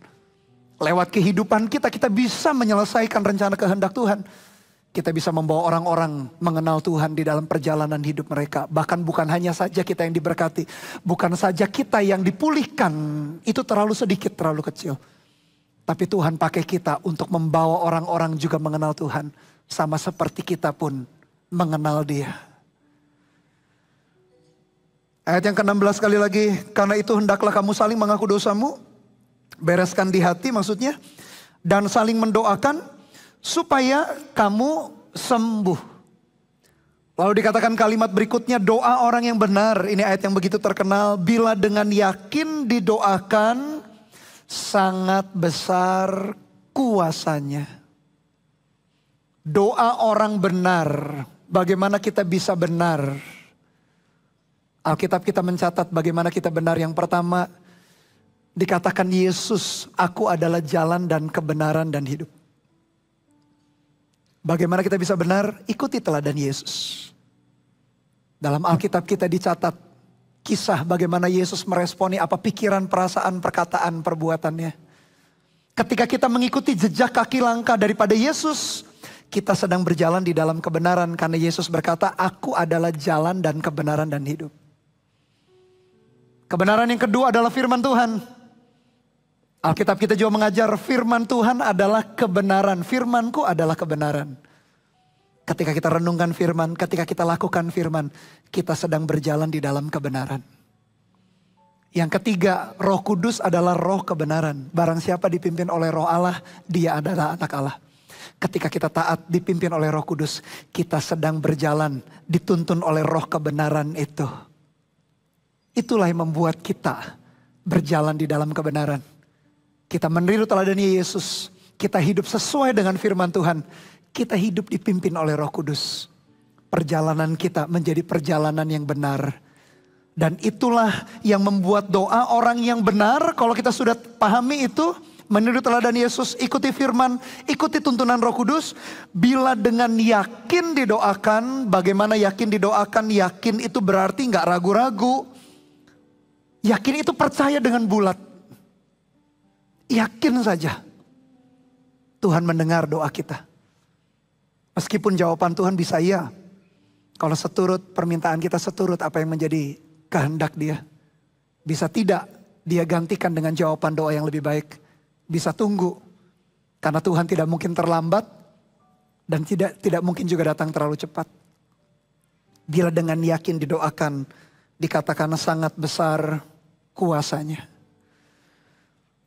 Lewat kehidupan kita bisa menyelesaikan rencana kehendak Tuhan. Kita bisa membawa orang-orang mengenal Tuhan di dalam perjalanan hidup mereka. Bahkan bukan hanya saja kita yang diberkati. Bukan saja kita yang dipulihkan. Itu terlalu sedikit, terlalu kecil. Tapi Tuhan pakai kita untuk membawa orang-orang juga mengenal Tuhan. Sama seperti kita pun mengenal Dia. Ayat yang ke-16 sekali lagi. Karena itu hendaklah kamu saling mengaku dosamu. Bereskan di hati maksudnya. Dan saling mendoakan supaya kamu sembuh. Lalu dikatakan kalimat berikutnya, doa orang yang benar. Ini ayat yang begitu terkenal. Bila dengan yakin didoakan, sangat besar kuasanya. Doa orang benar. Bagaimana kita bisa benar? Alkitab kita mencatat bagaimana kita benar. Yang pertama, dikatakan Yesus, aku adalah jalan dan kebenaran dan hidup. Bagaimana kita bisa benar? Ikuti teladan Yesus. Dalam Alkitab kita dicatat kisah bagaimana Yesus meresponi apa pikiran, perasaan, perkataan, perbuatannya. Ketika kita mengikuti jejak kaki langkah daripada Yesus, kita sedang berjalan di dalam kebenaran. Karena Yesus berkata, aku adalah jalan dan kebenaran dan hidup. Kebenaran yang kedua adalah firman Tuhan. Alkitab kita juga mengajar firman Tuhan adalah kebenaran. Firmanku adalah kebenaran. Ketika kita renungkan firman, ketika kita lakukan firman, kita sedang berjalan di dalam kebenaran. Yang ketiga, Roh Kudus adalah roh kebenaran. Barang siapa dipimpin oleh Roh Allah, dia adalah anak Allah. Ketika kita taat dipimpin oleh Roh Kudus, kita sedang berjalan dituntun oleh roh kebenaran itu. Itulah yang membuat kita berjalan di dalam kebenaran. Kita meniru teladan Yesus, kita hidup sesuai dengan firman Tuhan. Kita hidup dipimpin oleh Roh Kudus. Perjalanan kita menjadi perjalanan yang benar. Dan itulah yang membuat doa orang yang benar. Kalau kita sudah pahami itu, menurut teladan Yesus, ikuti firman, ikuti tuntunan Roh Kudus. Bila dengan yakin didoakan, bagaimana yakin didoakan? Yakin itu berarti gak ragu-ragu. Yakin itu percaya dengan bulat. Yakin saja Tuhan mendengar doa kita. Meskipun jawaban Tuhan bisa iya. Kalau seturut permintaan kita seturut apa yang menjadi kehendak dia. Bisa tidak dia gantikan dengan jawaban doa yang lebih baik. Bisa tunggu. Karena Tuhan tidak mungkin terlambat. Dan tidak mungkin juga datang terlalu cepat. Bila dengan yakin didoakan. Dikatakan sangat besar kuasanya.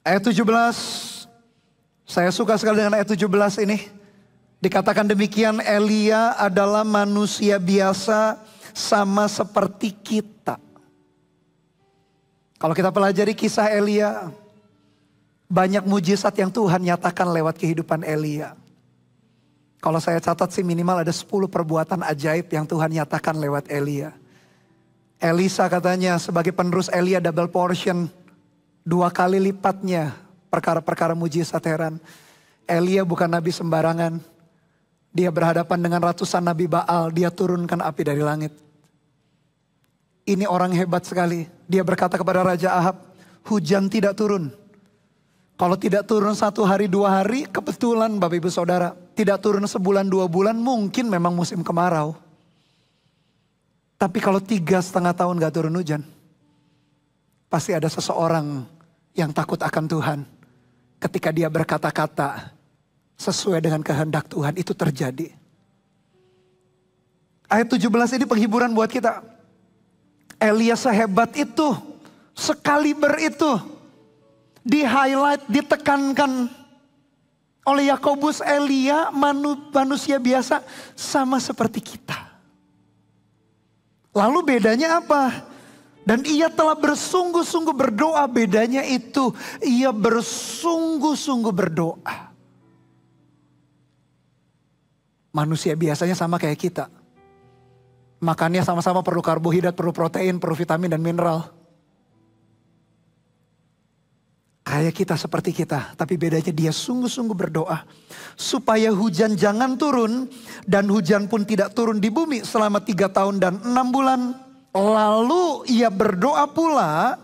Ayat 17. Saya suka sekali dengan ayat 17 ini. Dikatakan demikian, Elia adalah manusia biasa sama seperti kita. Kalau kita pelajari kisah Elia, banyak mujizat yang Tuhan nyatakan lewat kehidupan Elia. Kalau saya catat sih minimal ada 10 perbuatan ajaib yang Tuhan nyatakan lewat Elia. Elisa katanya sebagai penerus Elia double portion, 2 kali lipatnya perkara-perkara mujizat heran. Elia bukan nabi sembarangan. Dia berhadapan dengan ratusan nabi Baal. Dia turunkan api dari langit. Ini orang hebat sekali. Dia berkata kepada Raja Ahab, hujan tidak turun. Kalau tidak turun 1 hari 2 hari, kebetulan Bapak Ibu Saudara. Tidak turun sebulan 2 bulan, mungkin memang musim kemarau. Tapi kalau 3,5 tahun gak turun hujan, pasti ada seseorang yang takut akan Tuhan. Ketika dia berkata-kata sesuai dengan kehendak Tuhan, itu terjadi. Ayat 17 ini penghiburan buat kita. Elia sehebat itu, sekaliber itu, di highlight, ditekankan oleh Yakobus. Elia manusia biasa sama seperti kita. Lalu bedanya apa? Dan ia telah bersungguh-sungguh berdoa. Bedanya itu, ia bersungguh-sungguh berdoa. Manusia biasanya sama kayak kita. Makannya sama-sama perlu karbohidrat, perlu protein, perlu vitamin dan mineral. Kayak kita, seperti kita. Tapi bedanya dia sungguh-sungguh berdoa. Supaya hujan jangan turun. Dan hujan pun tidak turun di bumi selama 3 tahun dan 6 bulan. Lalu ia berdoa pula.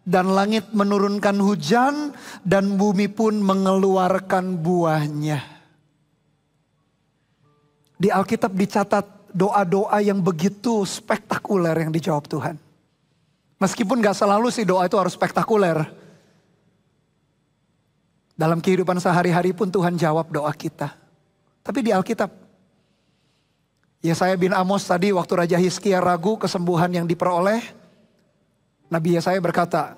Dan langit menurunkan hujan. Dan bumi pun mengeluarkan buahnya. Di Alkitab dicatat doa-doa yang begitu spektakuler yang dijawab Tuhan. Meskipun gak selalu sih doa itu harus spektakuler. Dalam kehidupan sehari-hari pun Tuhan jawab doa kita. Tapi di Alkitab, Yesaya bin Amos tadi waktu Raja Hizkia ragu kesembuhan yang diperoleh, Nabi Yesaya berkata,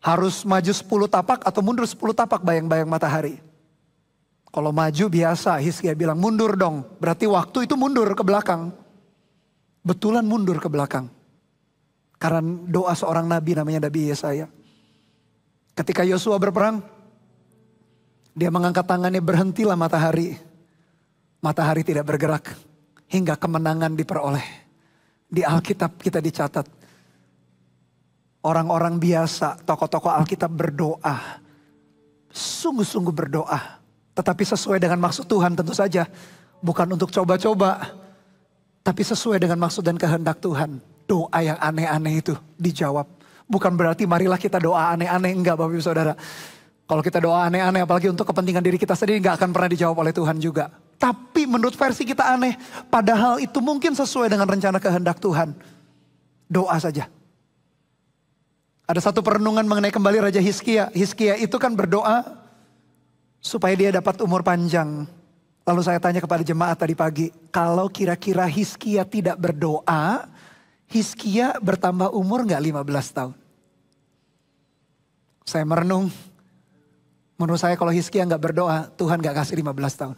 harus maju 10 tapak atau mundur 10 tapak bayang-bayang matahari. Kalau maju biasa, Hizkia bilang mundur dong. Berarti waktu itu mundur ke belakang. Betulan mundur ke belakang. Karena doa seorang nabi namanya Nabi Yesaya. Ketika Yosua berperang, dia mengangkat tangannya, berhentilah matahari. Matahari tidak bergerak hingga kemenangan diperoleh. Di Alkitab kita dicatat. Orang-orang biasa, tokoh-tokoh Alkitab berdoa. Sungguh-sungguh berdoa. Tetapi sesuai dengan maksud Tuhan tentu saja. Bukan untuk coba-coba. Tapi sesuai dengan maksud dan kehendak Tuhan, doa yang aneh-aneh itu dijawab. Bukan berarti marilah kita doa aneh-aneh, enggak Bapak Ibu Saudara. Kalau kita doa aneh-aneh apalagi untuk kepentingan diri kita sendiri enggak akan pernah dijawab oleh Tuhan juga. Tapi menurut versi kita aneh, padahal itu mungkin sesuai dengan rencana kehendak Tuhan. Doa saja. Ada satu perenungan mengenai kembali Raja Hizkia. Hizkia itu kan berdoa supaya dia dapat umur panjang. Lalu saya tanya kepada jemaat tadi pagi, kalau kira-kira Hizkia tidak berdoa, Hizkia bertambah umur gak 15 tahun? Saya merenung, menurut saya kalau Hizkia gak berdoa, Tuhan gak kasih 15 tahun.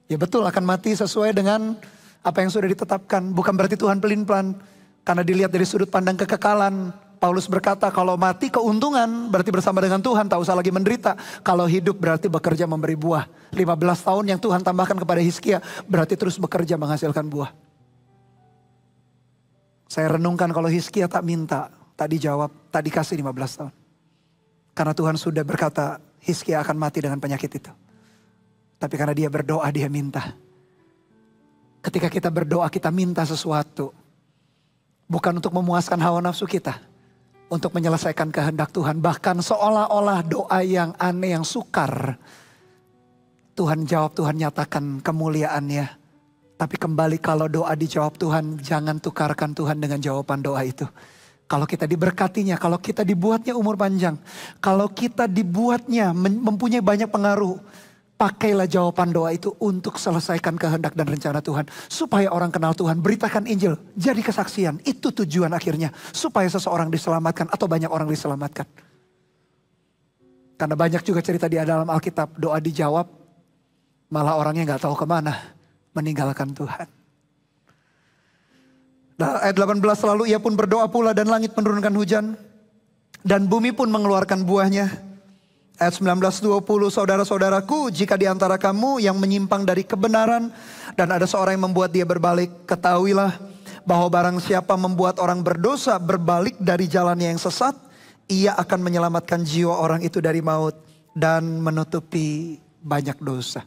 Ya betul, akan mati sesuai dengan apa yang sudah ditetapkan. Bukan berarti Tuhan pelin-pelan, karena dilihat dari sudut pandang kekekalan. Paulus berkata kalau mati keuntungan berarti bersama dengan Tuhan, tak usah lagi menderita. Kalau hidup berarti bekerja memberi buah. 15 tahun yang Tuhan tambahkan kepada Hizkia berarti terus bekerja menghasilkan buah. Saya renungkan kalau Hizkia tak minta, tak dijawab, tak dikasih 15 tahun. Karena Tuhan sudah berkata Hizkia akan mati dengan penyakit itu. Tapi karena dia berdoa, dia minta. Ketika kita berdoa kita minta sesuatu. Bukan untuk memuaskan hawa nafsu kita. Untuk menyelesaikan kehendak Tuhan. Bahkan seolah-olah doa yang aneh, yang sukar. Tuhan jawab, Tuhan nyatakan kemuliaannya. Tapi kembali kalau doa dijawab Tuhan, jangan tukarkan Tuhan dengan jawaban doa itu. Kalau kita diberkatinya, kalau kita dibuatnya umur panjang. Kalau kita dibuatnya mempunyai banyak pengaruh. Pakailah jawaban doa itu untuk selesaikan kehendak dan rencana Tuhan. Supaya orang kenal Tuhan, beritakan Injil, jadi kesaksian. Itu tujuan akhirnya. Supaya seseorang diselamatkan atau banyak orang diselamatkan. Karena banyak juga cerita di dalam Alkitab, doa dijawab, malah orangnya gak tahu kemana. Meninggalkan Tuhan. Nah, ayat 18 lalu ia pun berdoa pula dan langit menurunkan hujan. Dan bumi pun mengeluarkan buahnya. Ayat 19-20, saudara-saudaraku, jika di antara kamu yang menyimpang dari kebenaran dan ada seorang yang membuat dia berbalik, ketahuilah bahwa barang siapa membuat orang berdosa berbalik dari jalannya yang sesat, ia akan menyelamatkan jiwa orang itu dari maut dan menutupi banyak dosa.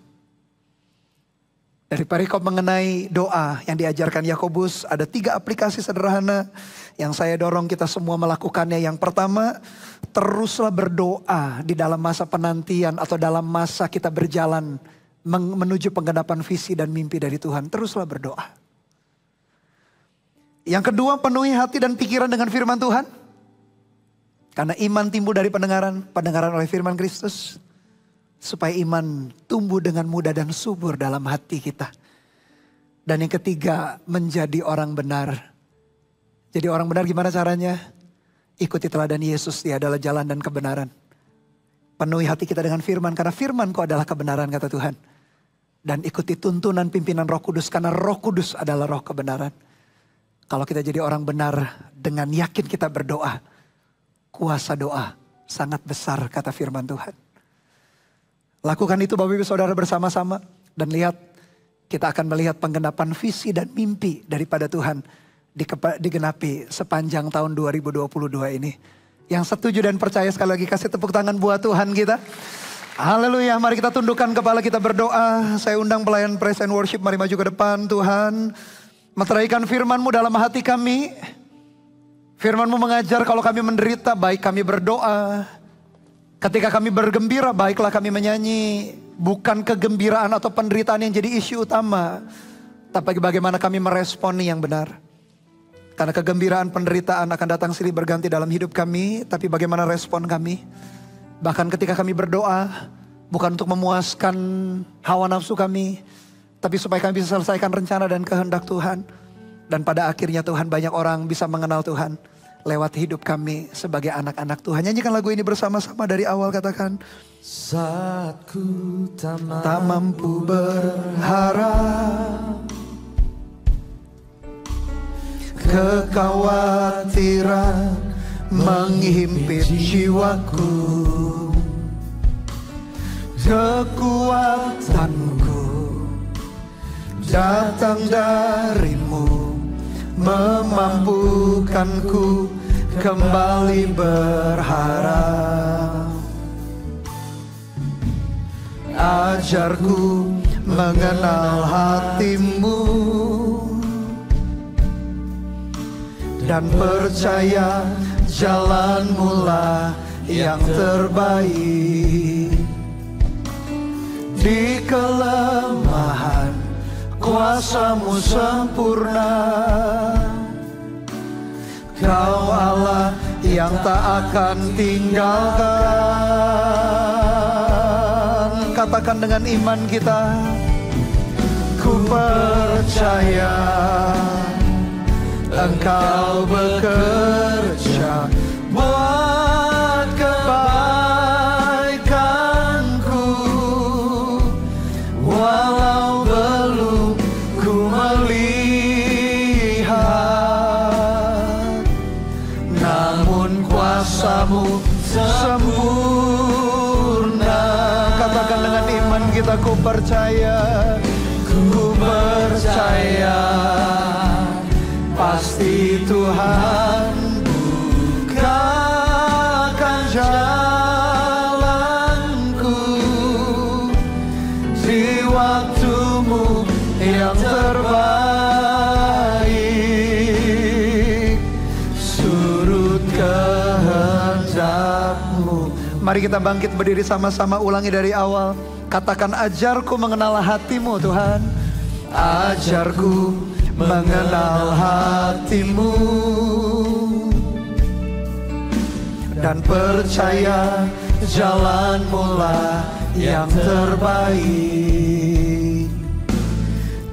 Dari perikop mengenai doa yang diajarkan Yakobus, ada 3 aplikasi sederhana yang saya dorong kita semua melakukannya. Yang pertama, teruslah berdoa di dalam masa penantian atau dalam masa kita berjalan menuju penggenapan visi dan mimpi dari Tuhan. Teruslah berdoa. Yang kedua, penuhi hati dan pikiran dengan firman Tuhan. Karena iman timbul dari pendengaran oleh firman Kristus. Supaya iman tumbuh dengan mudah dan subur dalam hati kita. Dan yang ketiga, menjadi orang benar. Jadi orang benar gimana caranya? Ikuti teladan Yesus, dia adalah jalan dan kebenaran. Penuhi hati kita dengan firman, karena firman-Ku adalah kebenaran, kata Tuhan. Dan ikuti tuntunan pimpinan Roh Kudus, karena Roh Kudus adalah roh kebenaran. Kalau kita jadi orang benar, dengan yakin kita berdoa, kuasa doa sangat besar, kata firman Tuhan. Lakukan itu Bapak Ibu Saudara bersama-sama. Dan lihat, kita akan melihat penggenapan visi dan mimpi daripada Tuhan. Digenapi sepanjang tahun 2022 ini. Yang setuju dan percaya sekali lagi kasih tepuk tangan buat Tuhan kita. Haleluya, mari kita tundukkan kepala kita berdoa. Saya undang pelayan praise and worship, mari maju ke depan. Tuhan, meteraikan firman-Mu dalam hati kami. Firman-Mu mengajar kalau kami menderita, baik kami berdoa. Ketika kami bergembira, baiklah kami menyanyi. Bukan kegembiraan atau penderitaan yang jadi isu utama. Tapi bagaimana kami meresponi yang benar. Karena kegembiraan penderitaan akan datang silih berganti dalam hidup kami. Tapi bagaimana respon kami. Bahkan ketika kami berdoa, bukan untuk memuaskan hawa nafsu kami. Tapi supaya kami bisa selesaikan rencana dan kehendak Tuhan. Dan pada akhirnya Tuhan, banyak orang bisa mengenal Tuhan. Lewat hidup kami sebagai anak-anak Tuhan. Nyanyikan lagu ini bersama-sama dari awal, katakan. Saat ku tak mampu berharap, kekhawatiran menghimpit jiwaku, kekuatanku datang darimu, memampukanku kembali berharap. Ajarku mengenal hatimu, dan percaya jalanmu lah yang terbaik. Di kelemahan kuasamu sempurna, Kau Allah yang tak akan tinggalkan. Katakan dengan iman kita, ku percaya Engkau bekerja buat kebaikanku, walau belum ku melihat, namun kuasamu sempurna. Katakan dengan iman kita, ku percaya, ku percaya, pasti Tuhan bukakan jalanku di waktumu yang terbaik, surut kehendakmu. Mari kita bangkit berdiri sama-sama, ulangi dari awal. Katakan, ajarku mengenal hatimu Tuhan, ajarku mengenal hatimu, dan percaya jalanmu lah yang terbaik.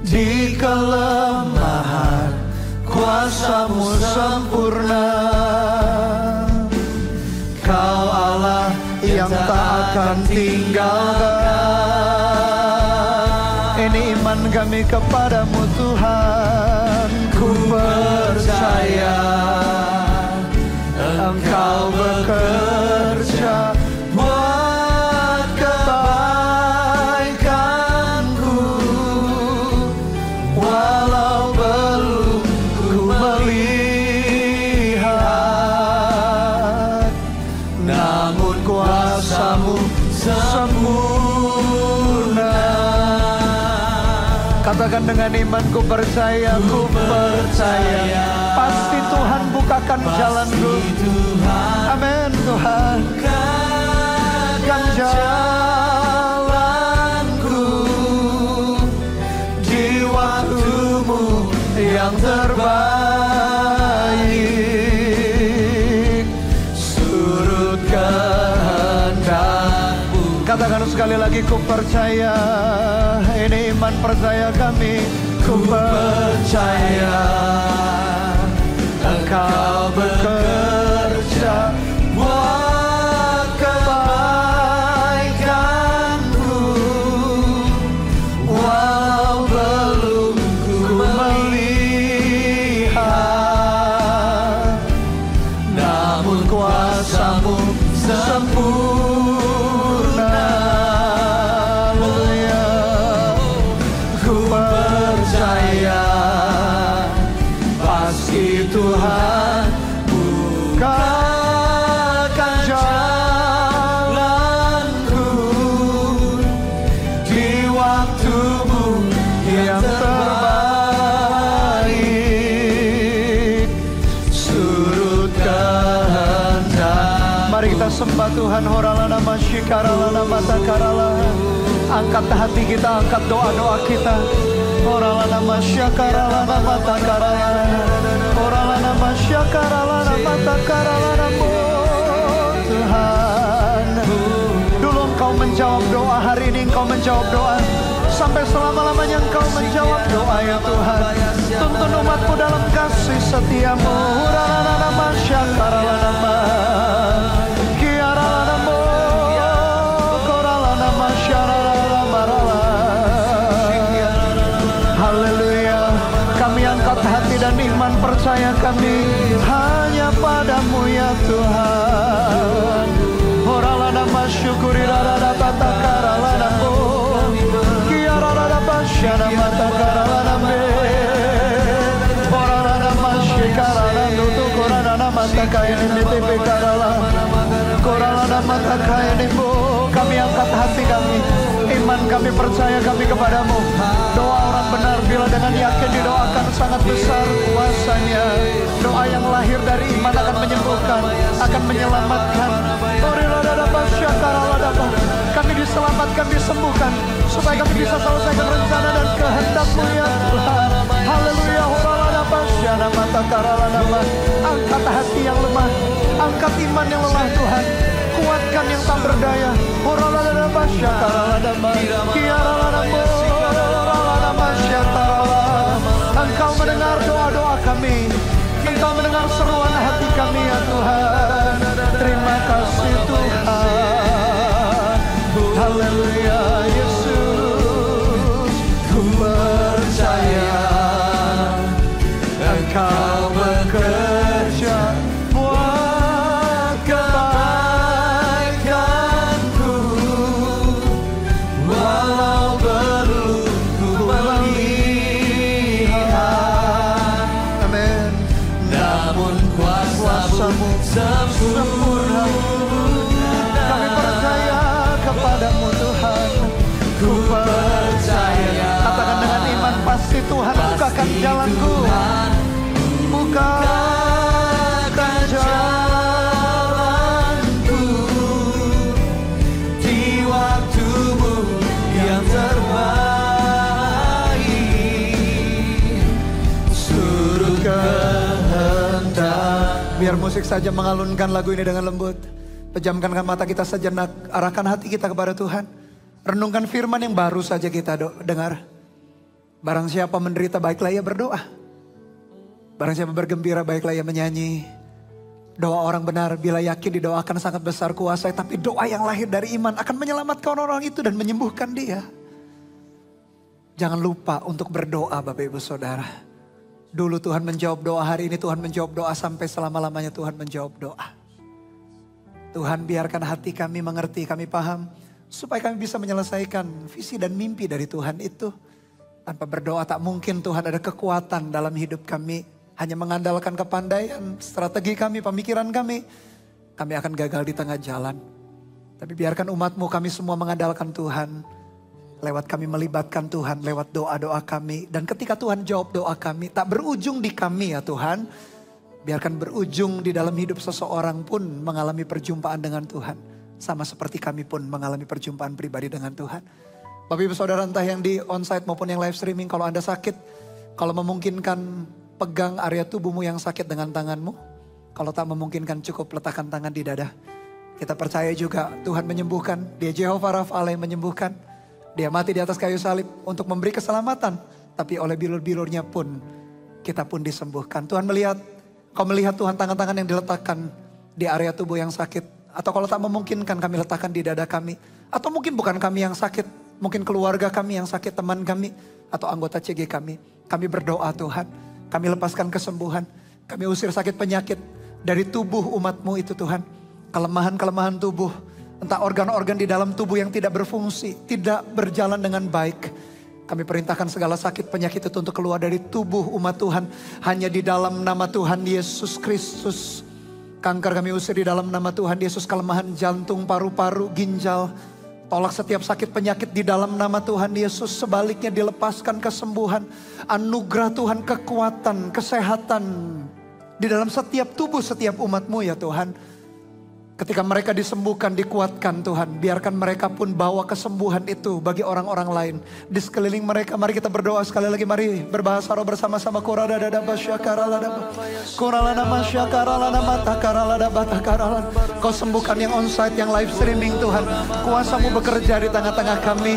Di kelemahan kuasamu sempurna, Kau Allah yang tak akan tinggalkan. Ini iman kami kepadamu Tuhan. Ku percaya Engkau bekerja buat kebaikanku, walau belum ku melihat, namun kuasamu sempurna. Katakan dengan iman, ku percaya, ku percaya, pasti Tuhan bukakan jalanku. Amin Tuhan, bukakan jalanku di waktumu yang terbaik, surut kehendakmu. Katakan sekali lagi, ku percaya. Ini iman percaya kami. Ku percaya Engkau bekerja buat kebaikanku, walau belum ku melihat, namun kuasamu sempurna. Haleluya. Ku percaya pasti Tuhan bukakan jalanku di waktumu yang terbaik, surut kehendak. Mari kita sembah Tuhan. Horalana masyikaralana matakarala. Angkat hati kita, angkat doa-doa kita. Oralana masyakaralana matakaralana, oralana masyakaralana matakaralana. Tuhan, dulu Engkau menjawab doa, hari ini Engkau menjawab doa, sampai selama-lamanya Engkau menjawab doa ya Tuhan. Tuntun umat-Mu dalam kasih setia-Mu. Oralana masyakaralana kiaralana koralana masyaralana marala. Haleluya. Kami angkat hati dan iman percaya kami hanya padamu ya Tuhan. Horalana masyukuri rada batakaralana mo kiarada basyana matakaralana me. Horalana masyikarala nutu korana matakaya nitepe karala koralana matakaya nibo. Kami angkat hati kami, iman kami percaya kami kepadamu. Doa orang benar bila dengan yakin didoakan sangat besar kuasanya. Doa yang lahir dari iman akan menyembuhkan, akan menyelamatkan. Kami diselamatkan, disembuhkan, supaya kami bisa selesaikan rencana dan kehendak-Mu ya Tuhan. Haleluya. Angkat hati yang lemah, angkat iman yang lelah Tuhan. Kuatkan yang tak berdaya. Engkau mendengar doa-doa kami. Engkau mendengar seruan hati kami ya Tuhan. Terima kasih Tuhan. Haleluya Yesus. Ku percaya Engkau bekerja buat kebaikanku, walau belum ku melihat. Amin. Namun kuasa-Mu sempurna. Kami percaya kepadamu Tuhan. Ku percaya. Katakan dengan iman, pasti Tuhan bukakan jalanku. Bukakan jalanku di waktu-Mu yang terbaik. Suruh kehendak. Biar musik saja mengalunkan lagu ini dengan lembut. Pejamkan mata kita sejenak, arahkan hati kita kepada Tuhan. Renungkan firman yang baru saja kita dengar. Barang siapa menderita, baiklah ia berdoa. Barang siapa bergembira, baiklah ia menyanyi. Doa orang benar bila yakin didoakan sangat besar kuasa. Tapi doa yang lahir dari iman akan menyelamatkan orang itu dan menyembuhkan dia. Jangan lupa untuk berdoa Bapak Ibu Saudara. Dulu Tuhan menjawab doa, hari ini Tuhan menjawab doa, sampai selama-lamanya Tuhan menjawab doa. Tuhan biarkan hati kami mengerti, kami paham. Supaya kami bisa menyelesaikan visi dan mimpi dari Tuhan itu. Tanpa berdoa tak mungkin Tuhan ada kekuatan dalam hidup kami. Hanya mengandalkan kepandaian, strategi kami, pemikiran kami. Kami akan gagal di tengah jalan. Tapi biarkan umat-Mu kami semua mengandalkan Tuhan. Lewat kami melibatkan Tuhan, lewat doa-doa kami. Dan ketika Tuhan jawab doa kami, tak berujung di kami ya Tuhan. Biarkan berujung di dalam hidup seseorang pun mengalami perjumpaan dengan Tuhan. Sama seperti kami pun mengalami perjumpaan pribadi dengan Tuhan. Bapak Ibu Saudara, entah yang di onsite maupun yang live streaming, kalau Anda sakit, kalau memungkinkan pegang area tubuhmu yang sakit dengan tanganmu. Kalau tak memungkinkan cukup letakkan tangan di dada. Kita percaya juga Tuhan menyembuhkan. Dia Jehovah Rafa Allah yang menyembuhkan. Dia mati di atas kayu salib untuk memberi keselamatan. Tapi oleh bilur-bilurnya pun kita pun disembuhkan. Tuhan melihat, kau melihat Tuhan tangan-tangan yang diletakkan di area tubuh yang sakit. Atau kalau tak memungkinkan kami letakkan di dada kami. Atau mungkin bukan kami yang sakit. Mungkin keluarga kami yang sakit, teman kami. Atau anggota CG kami. Kami berdoa Tuhan. Kami lepaskan kesembuhan. Kami usir sakit penyakit dari tubuh umat-Mu itu Tuhan. Kelemahan-kelemahan tubuh. Entah organ-organ di dalam tubuh yang tidak berfungsi. Tidak berjalan dengan baik. Kami perintahkan segala sakit penyakit itu untuk keluar dari tubuh umat Tuhan. Hanya di dalam nama Tuhan Yesus Kristus. Kanker kami usir di dalam nama Tuhan Yesus. Kelemahan jantung, paru-paru, ginjal. Tolak setiap sakit penyakit di dalam nama Tuhan Yesus. Sebaliknya dilepaskan kesembuhan. Anugerah Tuhan, kekuatan, kesehatan. Di dalam setiap tubuh setiap umat-Mu ya Tuhan. Ketika mereka disembuhkan, dikuatkan Tuhan. Biarkan mereka pun bawa kesembuhan itu bagi orang-orang lain. Di sekeliling mereka, mari kita berdoa sekali lagi. Mari berbahasa roh bersama-sama. Kau sembuhkan yang onsite, yang live streaming Tuhan. Kuasa-Mu bekerja di tengah-tengah kami.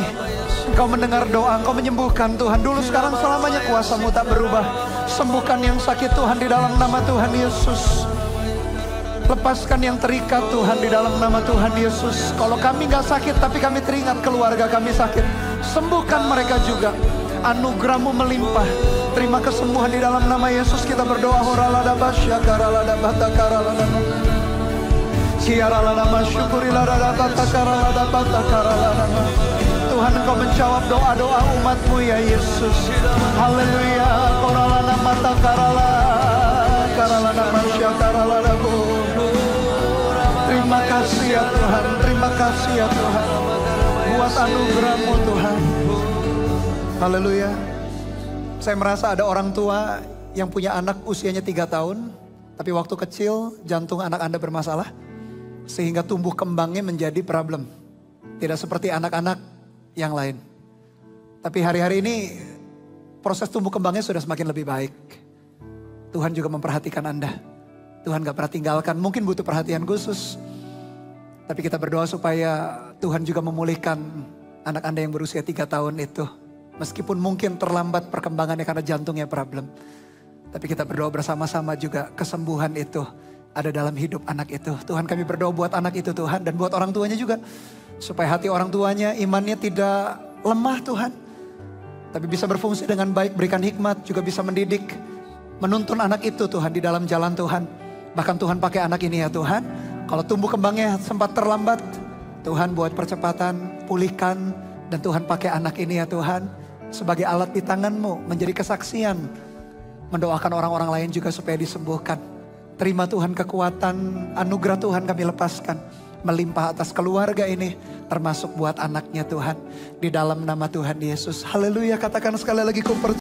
Engkau mendengar doa, Engkau menyembuhkan Tuhan. Dulu, sekarang, selamanya kuasa-Mu tak berubah. Sembuhkan yang sakit Tuhan di dalam nama Tuhan Yesus. Lepaskan yang terikat Tuhan di dalam nama Tuhan Yesus. Kalau kami gak sakit tapi kami teringat keluarga kami sakit, sembuhkan mereka juga. Anugerah-Mu melimpah. Terima kesembuhan di dalam nama Yesus. Kita berdoa. Tuhan, Engkau menjawab doa-doa umat-Mu ya Yesus. Haleluya. Terima kasih ya Tuhan, terima kasih ya Tuhan. buat anugerah-Mu Tuhan. Haleluya. Saya merasa ada orang tua yang punya anak usianya 3 tahun. Tapi waktu kecil jantung anak Anda bermasalah. Sehingga tumbuh kembangnya menjadi problem. Tidak seperti anak-anak yang lain. Tapi hari-hari ini proses tumbuh kembangnya sudah semakin lebih baik. Tuhan juga memperhatikan Anda. Tuhan gak pernah tinggalkan. Mungkin butuh perhatian khusus. Tapi kita berdoa supaya Tuhan juga memulihkan anak Anda yang berusia 3 tahun itu. Meskipun mungkin terlambat perkembangannya karena jantungnya problem. Tapi kita berdoa bersama-sama juga kesembuhan itu ada dalam hidup anak itu. Tuhan, kami berdoa buat anak itu Tuhan, dan buat orang tuanya juga. Supaya hati orang tuanya imannya tidak lemah Tuhan. Tapi bisa berfungsi dengan baik, berikan hikmat, juga bisa mendidik. Menuntun anak itu Tuhan di dalam jalan Tuhan. Bahkan Tuhan pakai anak ini ya Tuhan. Kalau tumbuh kembangnya sempat terlambat, Tuhan buat percepatan, pulihkan. Dan Tuhan pakai anak ini ya Tuhan sebagai alat di tangan-Mu, menjadi kesaksian. Mendoakan orang-orang lain juga supaya disembuhkan. Terima Tuhan kekuatan, anugerah Tuhan kami lepaskan. Melimpah atas keluarga ini, termasuk buat anaknya Tuhan. Di dalam nama Tuhan Yesus. Haleluya, katakan sekali lagi, ku percaya.